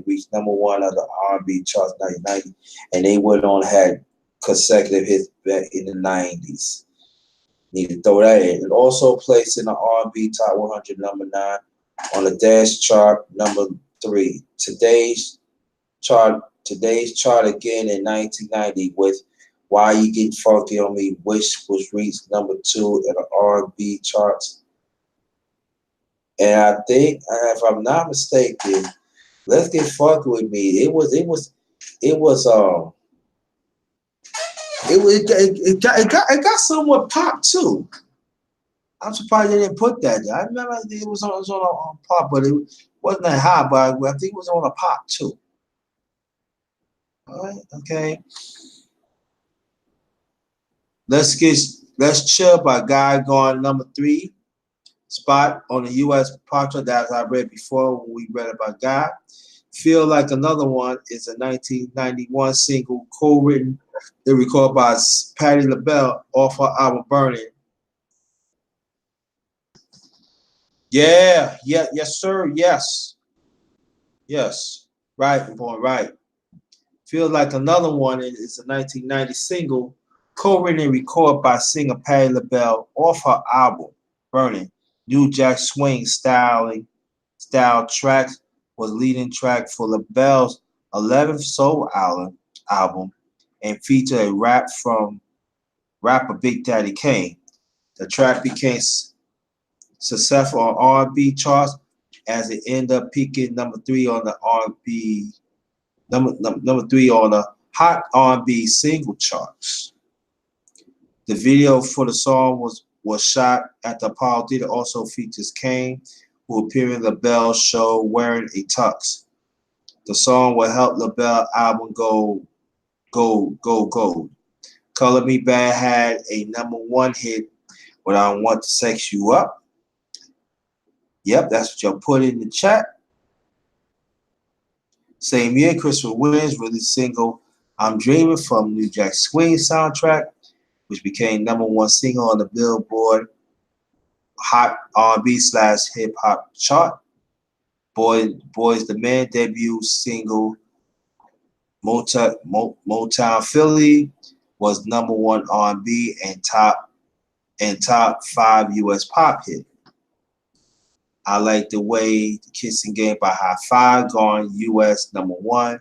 reached number 1 on the R&B charts 1990, and they went on had consecutive hits back in the 90s. Need to throw that in. It also placed in the R&B Top 100 number 9, on the Dance chart number 3. Today's chart again in 1990 with Why You Getting Funky on Me, which was reached number 2 in the R&B charts. And I think, if I'm not mistaken, Let's Get Funky with Me. It got somewhat pop too. I'm surprised they didn't put that there. I remember it was on pop, but it wasn't that high. But I think it was on a pop too. All right, okay. Let's Chill by Guy Gone, number 3 spot on the U.S. pop chart that I read before when we read about Guy. Feel Like Another One is a 1991 single co-written and recorded by Patti LaBelle off her album Burning. Yeah, yes, sir, yes. Right, boy, right. Feel Like Another One is a 1990 single co-written and recorded by singer Patti LaBelle off her album Burning. New Jack Swing style track was leading track for LaBelle's 11th solo album and featured a rap from rapper Big Daddy Kane. The track became successful on R&B charts as it ended up peaking number 3 on the R&B number 3 on the Hot R&B single charts. The video for the song was shot at the Apollo Theater. Also features Kane, who appeared in LaBelle's show wearing a tux. The song will help LaBelle album go gold. Color Me Bad had a number 1 hit with I Want to Sex You Up. Yep, that's what y'all put in the chat. Same year, Christopher Williams released single I'm Dreaming from New Jack Swing soundtrack, which became number 1 single on the Billboard Hot R&B / Hip Hop chart. Boys the Man debut single Motown Philly was number 1 R&B and top 5 U.S. pop hit. I Like the Way, The Kissing Game by High Five, going U.S. number 1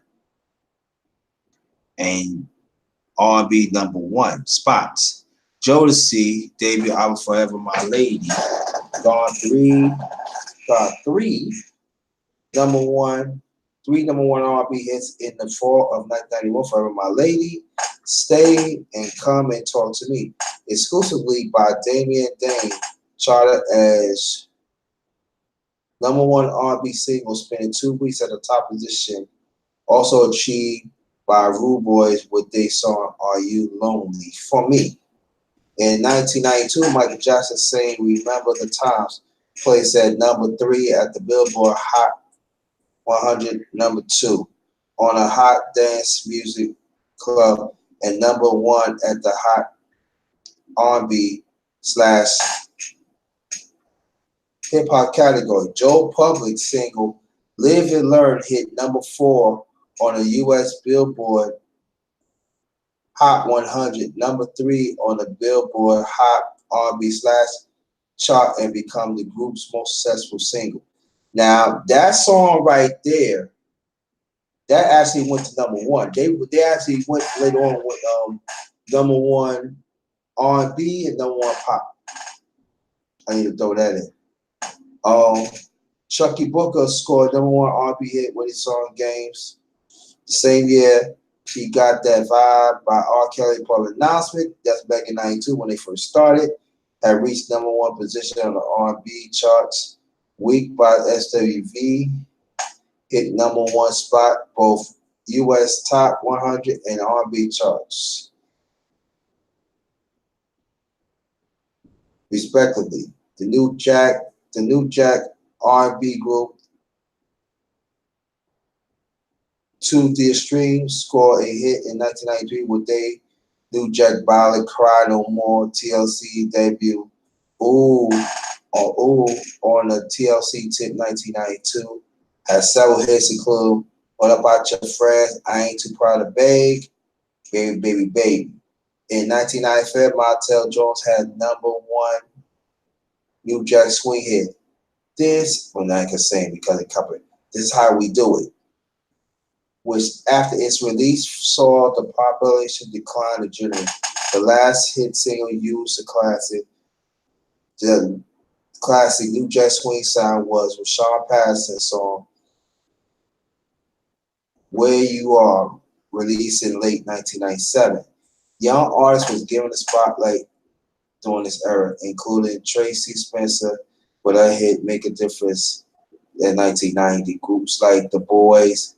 and R&B number 1 spots. Jodeci debut album Forever My Lady, gone 3 number 1 R&B hits in the fall of 1991. Forever My Lady, Stay and Come and Talk to Me, exclusively by Damian Dane, charted as #1 R&B single, spending 2 weeks at the top position. Also achieved by Rude Boys with their song "Are You Lonely for Me." In 1992, Michael Jackson sang "Remember the Times," placed at #3 at the Billboard Hot 100, #2 on a Hot Dance Music Club, and #1 at the Hot R&B slash hip hop category. Joe Public's single "Live and Learn" hit #4 on the U.S. Billboard Hot 100, #3 on the Billboard Hot R&B slash chart, and become the group's most successful single. Now that song right there, that actually went to #1. They actually went later on with #1 R&B and #1 pop. I need to throw that in. Um, Chucky Booker scored #1 R&B hit with his song "Games." The same year, he got That Vibe by R. Kelly public announcement. That's back in '92 when they first started. Had reached #1 position on the R&B charts. Weak by SWV hit #1 spot both U.S. Top 100 and R&B charts, respectively. The New Jack R&B group To the Extreme scored a hit in 1993 with their New Jack ballad "Cry No More." TLC debut "Ooh" or "Ooh" on the TLC tip 1992. Had several hits including "What About Your Friends," "I Ain't Too Proud to Beg," "Baby Baby Baby." In 1995, Montel Jones had #1 New Jack swing hit. Well, now I can sing because it covered. This is How We Do It, which after its release saw the population decline generally. The last hit single used the classic New Jack Swing sound was with Sean Patterson's song "Where You Are," released in late 1997. Young artists was given the spotlight during this era, including Tracy Spencer with her hit "Make a Difference" in 1990. Groups like The Boys,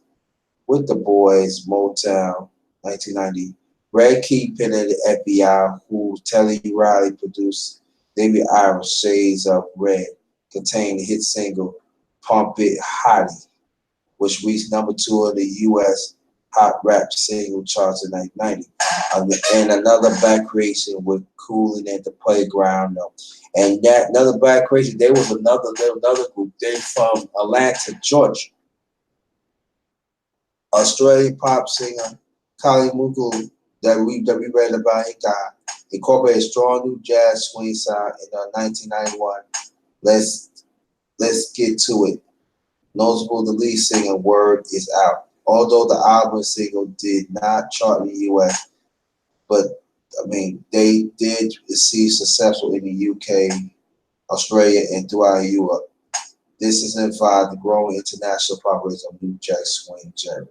Motown, 1990. Red Keypin and the FBI, who Telly Riley produced, David Irish, "Shades of Red," contained the hit single "Pump It Hottie," which reached #2 on the U.S. Hot Rap Single charts in 1990. And another Black creation with "Coolin' at the Playground." And that another Black creation, there was another group. They from Atlanta, Georgia. Australian pop singer Kylie Minogue that we read about. He died. Incorporated strong new jazz swing sound in 1991. Let's get to it. Notable, the lead singer "Word Is Out." Although the album single did not chart in the U.S., but I mean they did receive successful in the UK, Australia, and throughout Europe. This has involved the growing international popularity of New Jack Swing genre.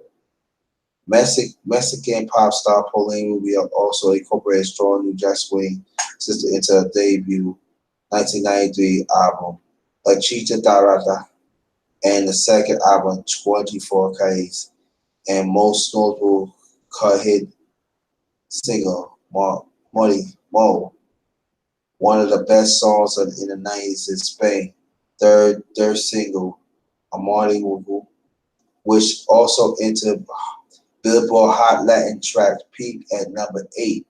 Mexican pop star Pauline Rubio also incorporated strong New Jack Swing system into her debut 1993 album La Chicha Dorada and the second album 24 Ks, and most notable cut hit single Money Mo, one of the best songs in the 90s in Spain. Third single Amari Wugu, which also entered Billboard Hot Latin Tracks peaked at #8.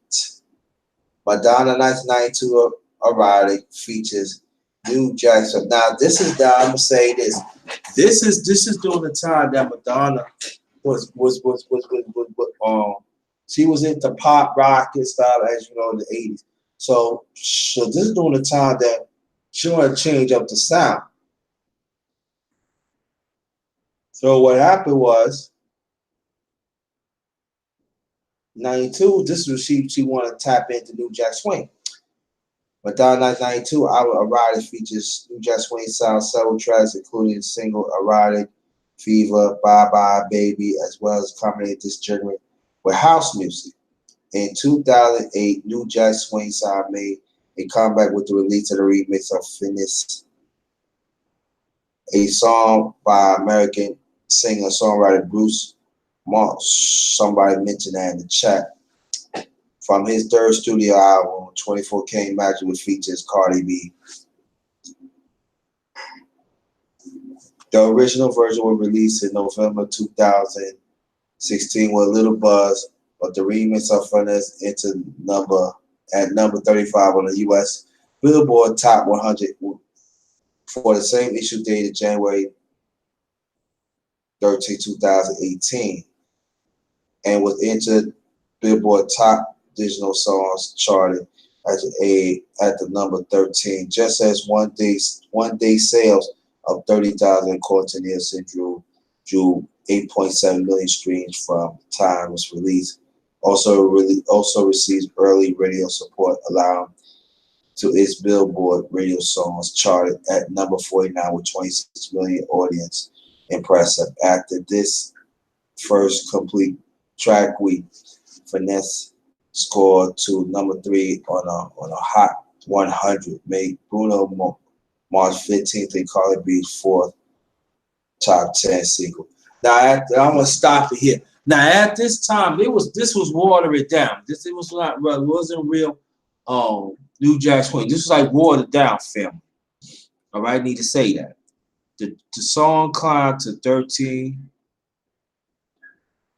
Madonna 1992 Erotic features New Jackson. Now I'm gonna say this. This is during the time that Madonna was she was into pop rock and stuff, as you know, in the 80s. So this is during the time that she wanted to change up the sound. So what happened was 92, this was she wanted to tap into New Jack Swing. Madonna 1992 album Erotic features New Jack Swing sound several tracks, including the single Erotic, Fever, Bye Bye Baby, as well as accommodated this genre with house music. In 2008, New Jack Swing Sound made a comeback with the release of the remix of Finesse, a song by American singer-songwriter Bruce Marsh. Somebody mentioned that in the chat. From his third studio album, 24K Magic, which features Cardi B. The original version was released in November 2016 with a little buzz, but the remix of Finesse at number 35 on the U.S. Billboard Top 100 for the same issue dated January 13, 2018, and was entered Billboard Top Digital Songs charted at the number 13, just as one day sales of 30,000 according to Nielsen drew 8.7 million streams from the time it was released. Also received early radio support, allowing to its Billboard radio songs charted at number 49 with 26 million audience impressive. After this first complete track week, Finesse scored to number 3 on a Hot 100, made Bruno Mars 15th and Cardi B's 4th top 10 single. Now I'm gonna stop it here. Now at this time, this was water it down. It was not real. It wasn't real. New Jack Swing. This was like watered down film. All right, I need to say that. The song climbed to 13,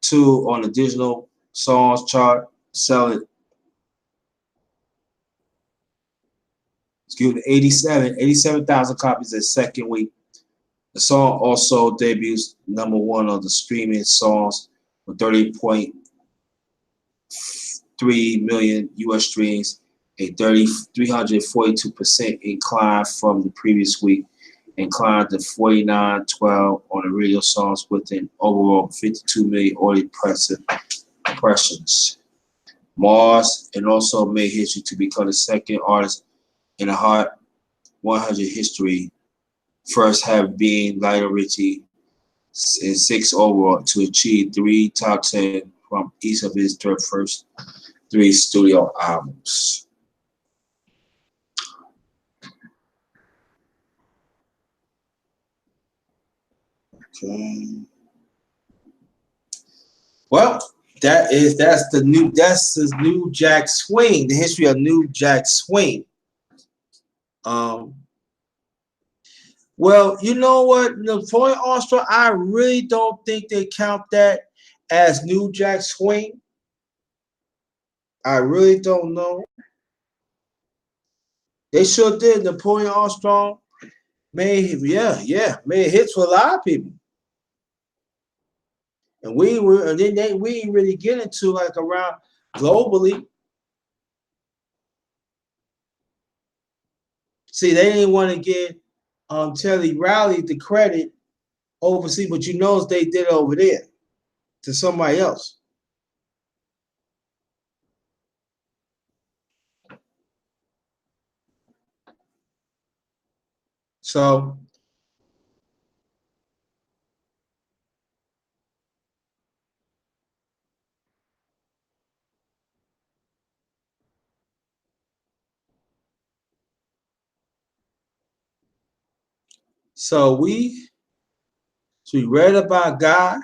2 on the digital songs chart, selling 87,000 copies the second week. The song also debuts number 1 on the streaming songs with 30.3 million US streams, a 342% incline from the previous week, and climbed to 49.12 on the radio songs with an overall 52 million audio impressions. Mars, and also made history to become the second artist in the Hot 100 history, first have been Lionel Richie in 6 overall to achieve 3 top 10 from each of his first 3 studio albums. Okay. Well, that's the New Jack Swing, the history of New Jack Swing. Well, you know what, Napoleon Armstrong, I really don't think they count that as New Jack Swing. I really don't know. They sure did. Napoleon Armstrong made hits for a lot of people. And we didn't really get into like around globally. See, they didn't want to give Terry Riley the credit overseas, but you know they did it over there to somebody else. So we read about God.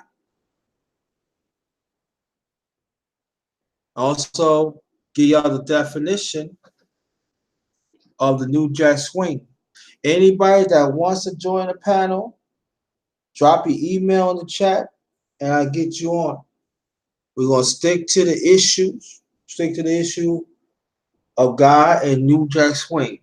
Also, give y'all the definition of the New Jack Swing. Anybody that wants to join the panel, drop your email in the chat, and I'll get you on. We're gonna stick to the issue of God and New Jack Swing.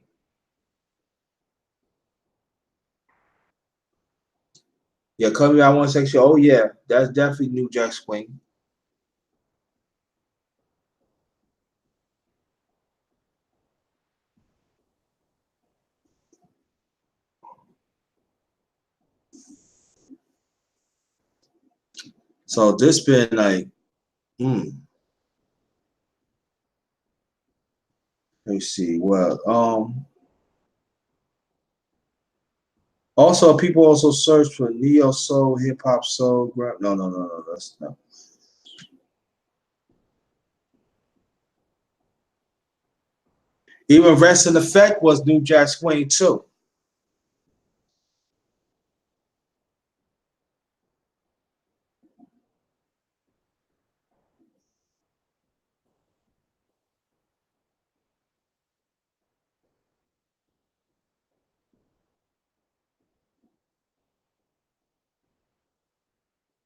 Yeah, coming out one section. Oh yeah, that's definitely New Jack Swing. So this been like, let me see. Well, also people also search for neo soul, hip hop soul. No, that's not. Even Rest in Effect was New Jack Swing too.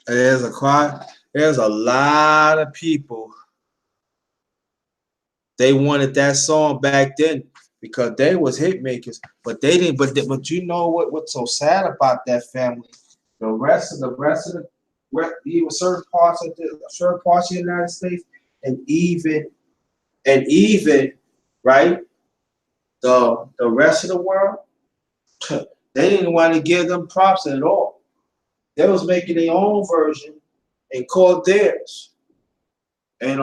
There's a lot of people they wanted that song back then because they was hit makers, but they didn't. But you know what's so sad about that family? Even certain parts of the United States, and even right the rest of the world, they didn't want to give them props at all. They was making their own version and called theirs. And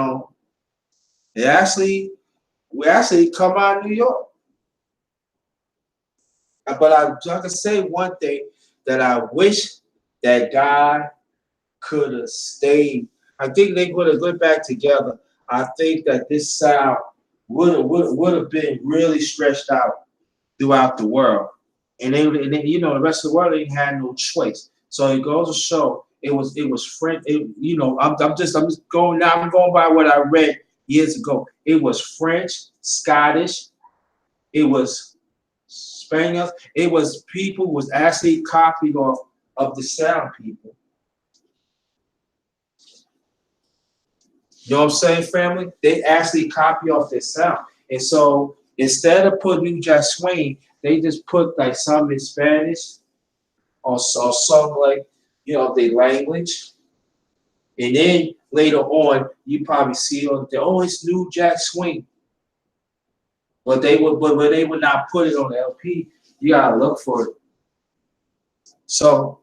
they actually we actually come out of New York. But I can say one thing that I wish that guy could have stayed. I think they would have got back together. I think that this sound would have been really stretched out throughout the world, and then the rest of the world ain't had no choice. So it goes to show it was French. I'm just going now. I'm going by what I read years ago. It was French, Scottish. It was Spanish. It was people was actually copied off of the sound people. You know what I'm saying, family? They actually copy off their sound. And so instead of putting New Jack Swing, they just put like some in Spanish or some like, their language. And then later on, you probably see it's New Jack Swing. But they would not put it on the LP. You gotta look for it. So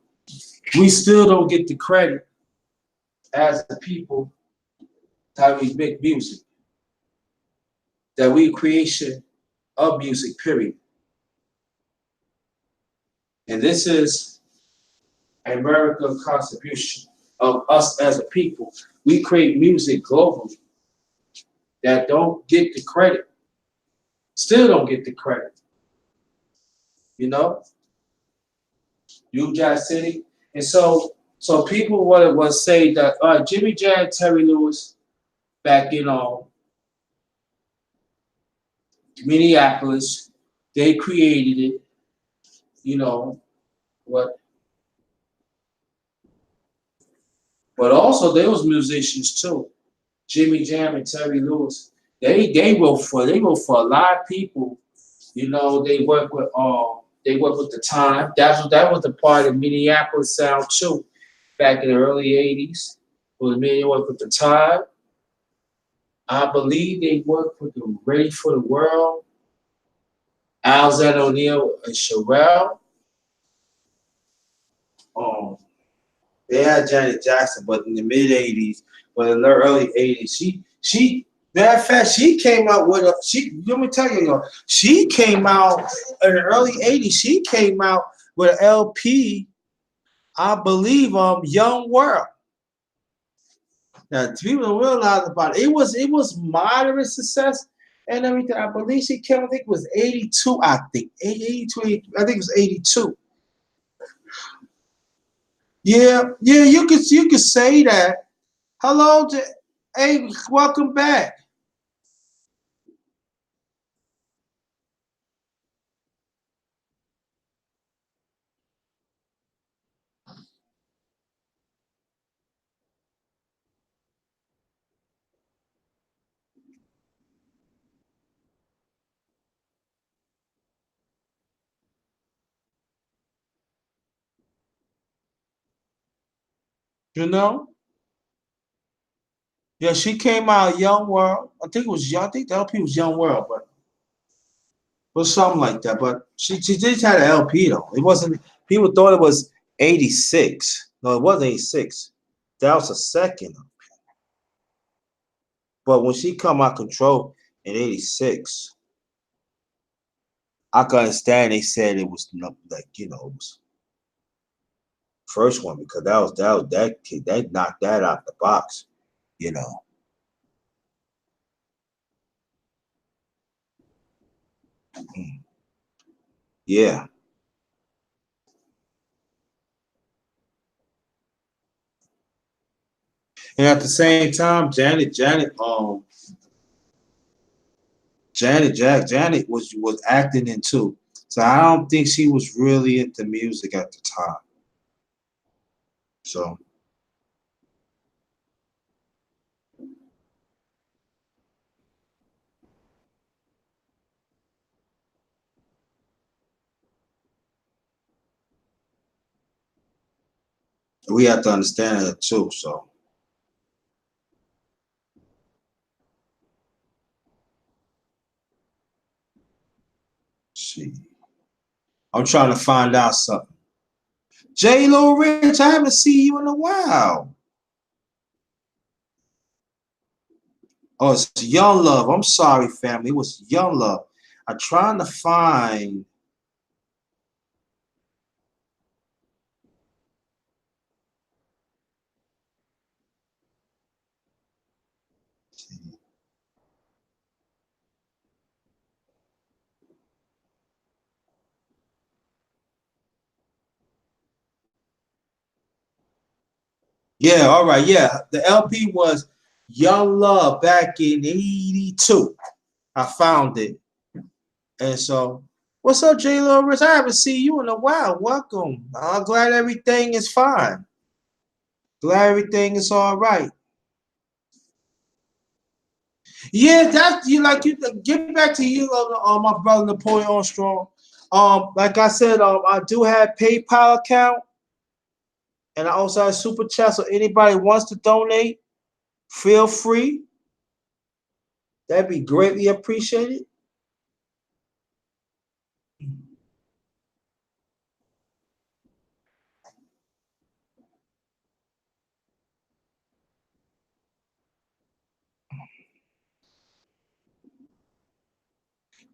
we still don't get the credit as the people that we make music, that we creation of music, period. And this is America's contribution of us as a people. We create music globally that don't get the credit, still don't get the credit. You know, New Jack City. And so people would say that Jimmy Jam, Terry Lewis, back in Minneapolis, they created it. You know what? But also there was musicians too. Jimmy Jam and Terry Lewis. They wrote for a lot of people. They work with the time. That was the part of Minneapolis sound too, back in the early '80s. Was me they worked with the time. I believe they worked with the Ready for the World, Alexander O'Neal and Sherelle. Um, they had Janet Jackson, but in the mid '80s, but in the early '80s, she matter of fact, she came out with a she. Let me tell you, she came out in the early '80s. She came out with an LP, I believe, Young World. Now, people don't realize about it. It was moderate success and everything. I believe she came. I think it was '82. I think 82. I think it was '82. Yeah, yeah. You could say that. Hello, hey, welcome back. You know. Yeah, she came out Young World. I think it was young. I think the LP was Young World, but it was something like that. But she did have an LP though. It wasn't. People thought it was '86. No, it wasn't '86. That was a second. But when she come out Control in '86, I can understand they said it was like it was first one because that knocked that out the box. You know. Yeah. And at the same time, Janet was acting in too. So I don't think she was really into music at the time. So we have to understand that too. So see, I'm trying to find out something. J Lo Rich, I haven't seen you in a while. Oh, it's Young Love. I'm sorry, family. It was Young Love. I'm trying to find. Yeah, all right. Yeah, the LP was Young Love back in '82. I found it. And so, what's up, J Lo Rich? I haven't seen you in a while. Welcome. I'm glad everything is fine. Glad everything is all right. Yeah, that's you. Like you, get back to you, my brother Napoleon Armstrong. Like I said, I do have PayPal account, and I also have Super Chat. So anybody wants to donate, feel free. That'd be greatly appreciated.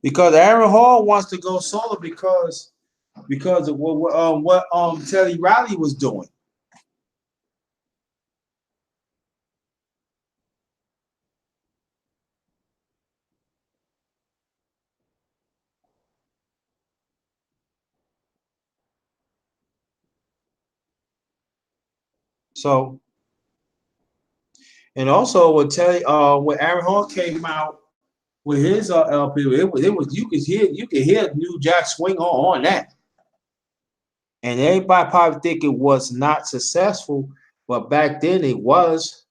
Because Aaron Hall wants to go solo because of what Teddy Riley was doing. So and also when Aaron Hall came out with his LP, it was you could hear New Jack Swing on that, and everybody probably think it was not successful, but back then it was.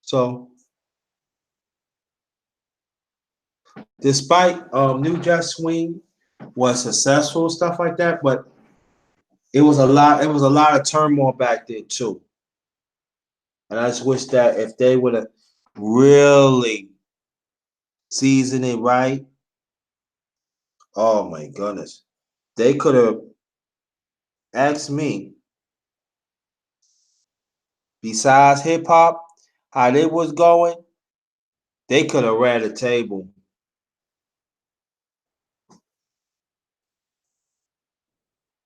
So despite New Jack Swing was successful stuff like that, but it was a lot of turmoil back then too. And I just wish that if they would have really seasoned it right, oh my goodness, they could have asked me, besides hip hop, how they was going, they could have ran the table.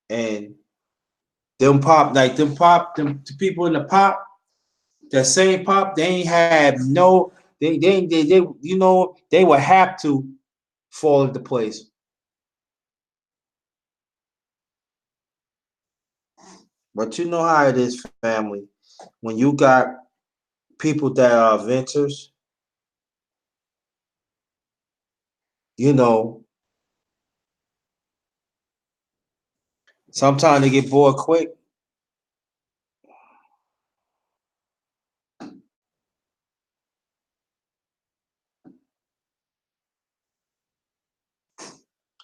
And them the people in the pop, that same pop, they ain't have no, they would have to fall into place. But you know how it is, family. When you got people that are inventors, you know, sometimes they get bored quick.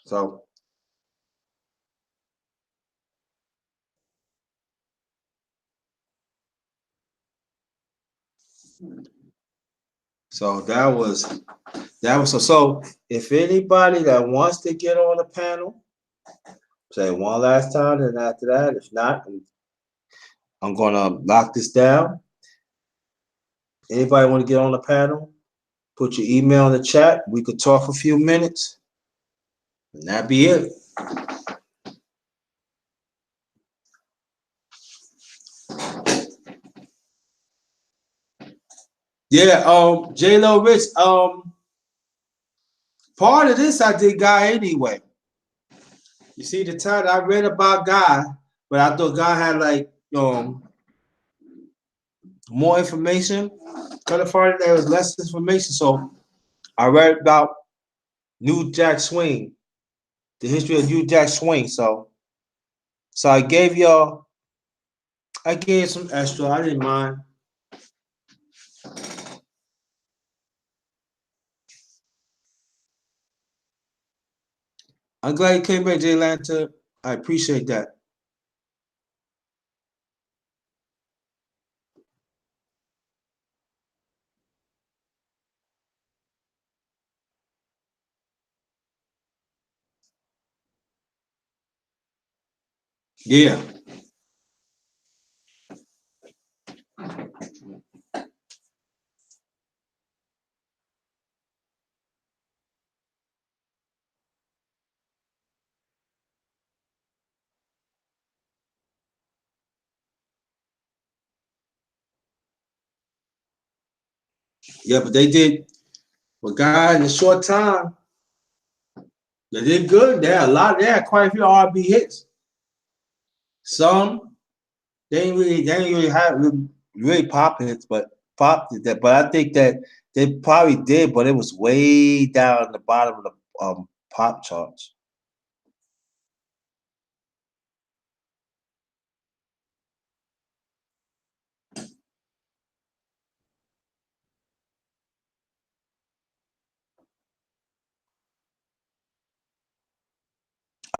So so so if anybody that wants to get on the panel, say one last time, and after that, if not, I'm gonna lock this down. Anybody want to get on the panel? Put your email in the chat. We could talk for a few minutes, and that be it. Yeah, J Lo Rich. Part of this I did Guy anyway. You see the title I read about Guy, but I thought Guy had like more information. California there was less information, so I read about New Jack Swing, the history of New Jack Swing. So I gave some extra. I didn't mind. I'm glad you came back, Jay Atlanta. I appreciate that. Yeah. Yeah, but they did well, guy in a short time. They did good. They had a lot. They had quite a few R&B hits. Some they ain't really have really pop hits, but pop did that. But I think that they probably did, but it was way down at the bottom of the pop charts.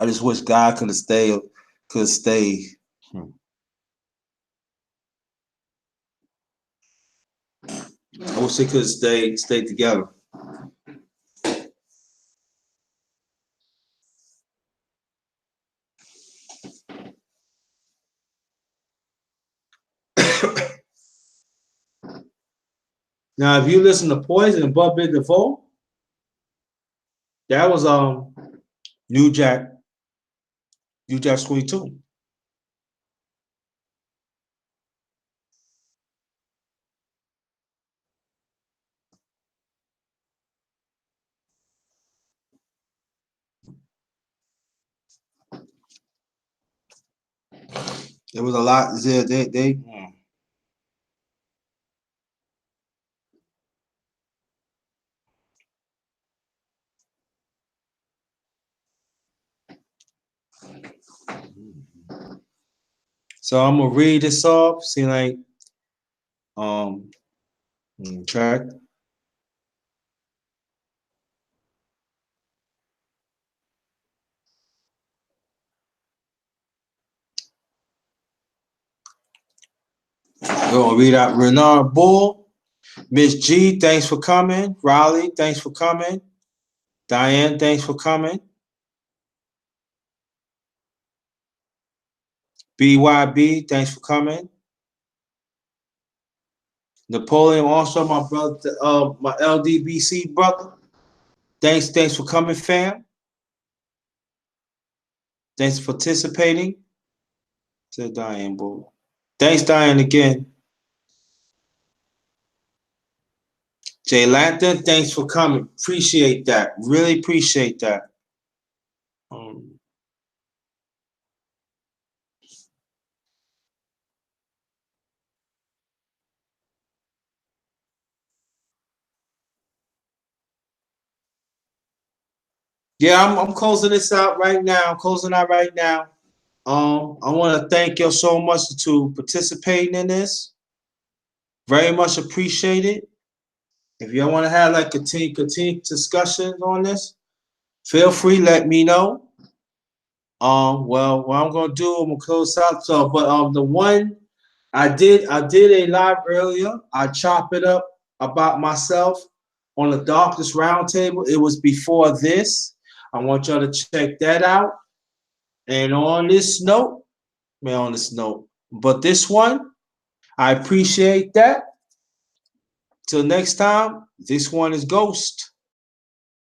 I just wish God could have stayed. Could stay. I wish they could have stayed together. Now, if you listen to Poison and Bud Big DeVoe, that was New Jack New Jack Swing too. It was a lot. They So I'm gonna read this off. See like um track. We're gonna read out Renard Bull. Miss G, thanks for coming. Riley, thanks for coming. Diane, thanks for coming. BYB, thanks for coming. Napoleon, also my brother, my LDBC brother. Thanks for coming, fam. Thanks for participating. Said Diane Bull. Thanks, Diane, again. Jay Lanton, thanks for coming. Appreciate that. Really appreciate that. Um, yeah, I'm closing this out right now. I'm closing out right now. I want to thank you so much to participating in this. Very much appreciated. If you want to have like continue discussions on this, feel free. Let me know. Well, what I'm gonna do, I'm gonna close out. So, but the one I did a live earlier. I chop it up about myself on the Darkest Roundtable. It was before this. I want y'all to check that out. And on this note, on this note, but this one, I appreciate that. Till next time, this one is Ghost.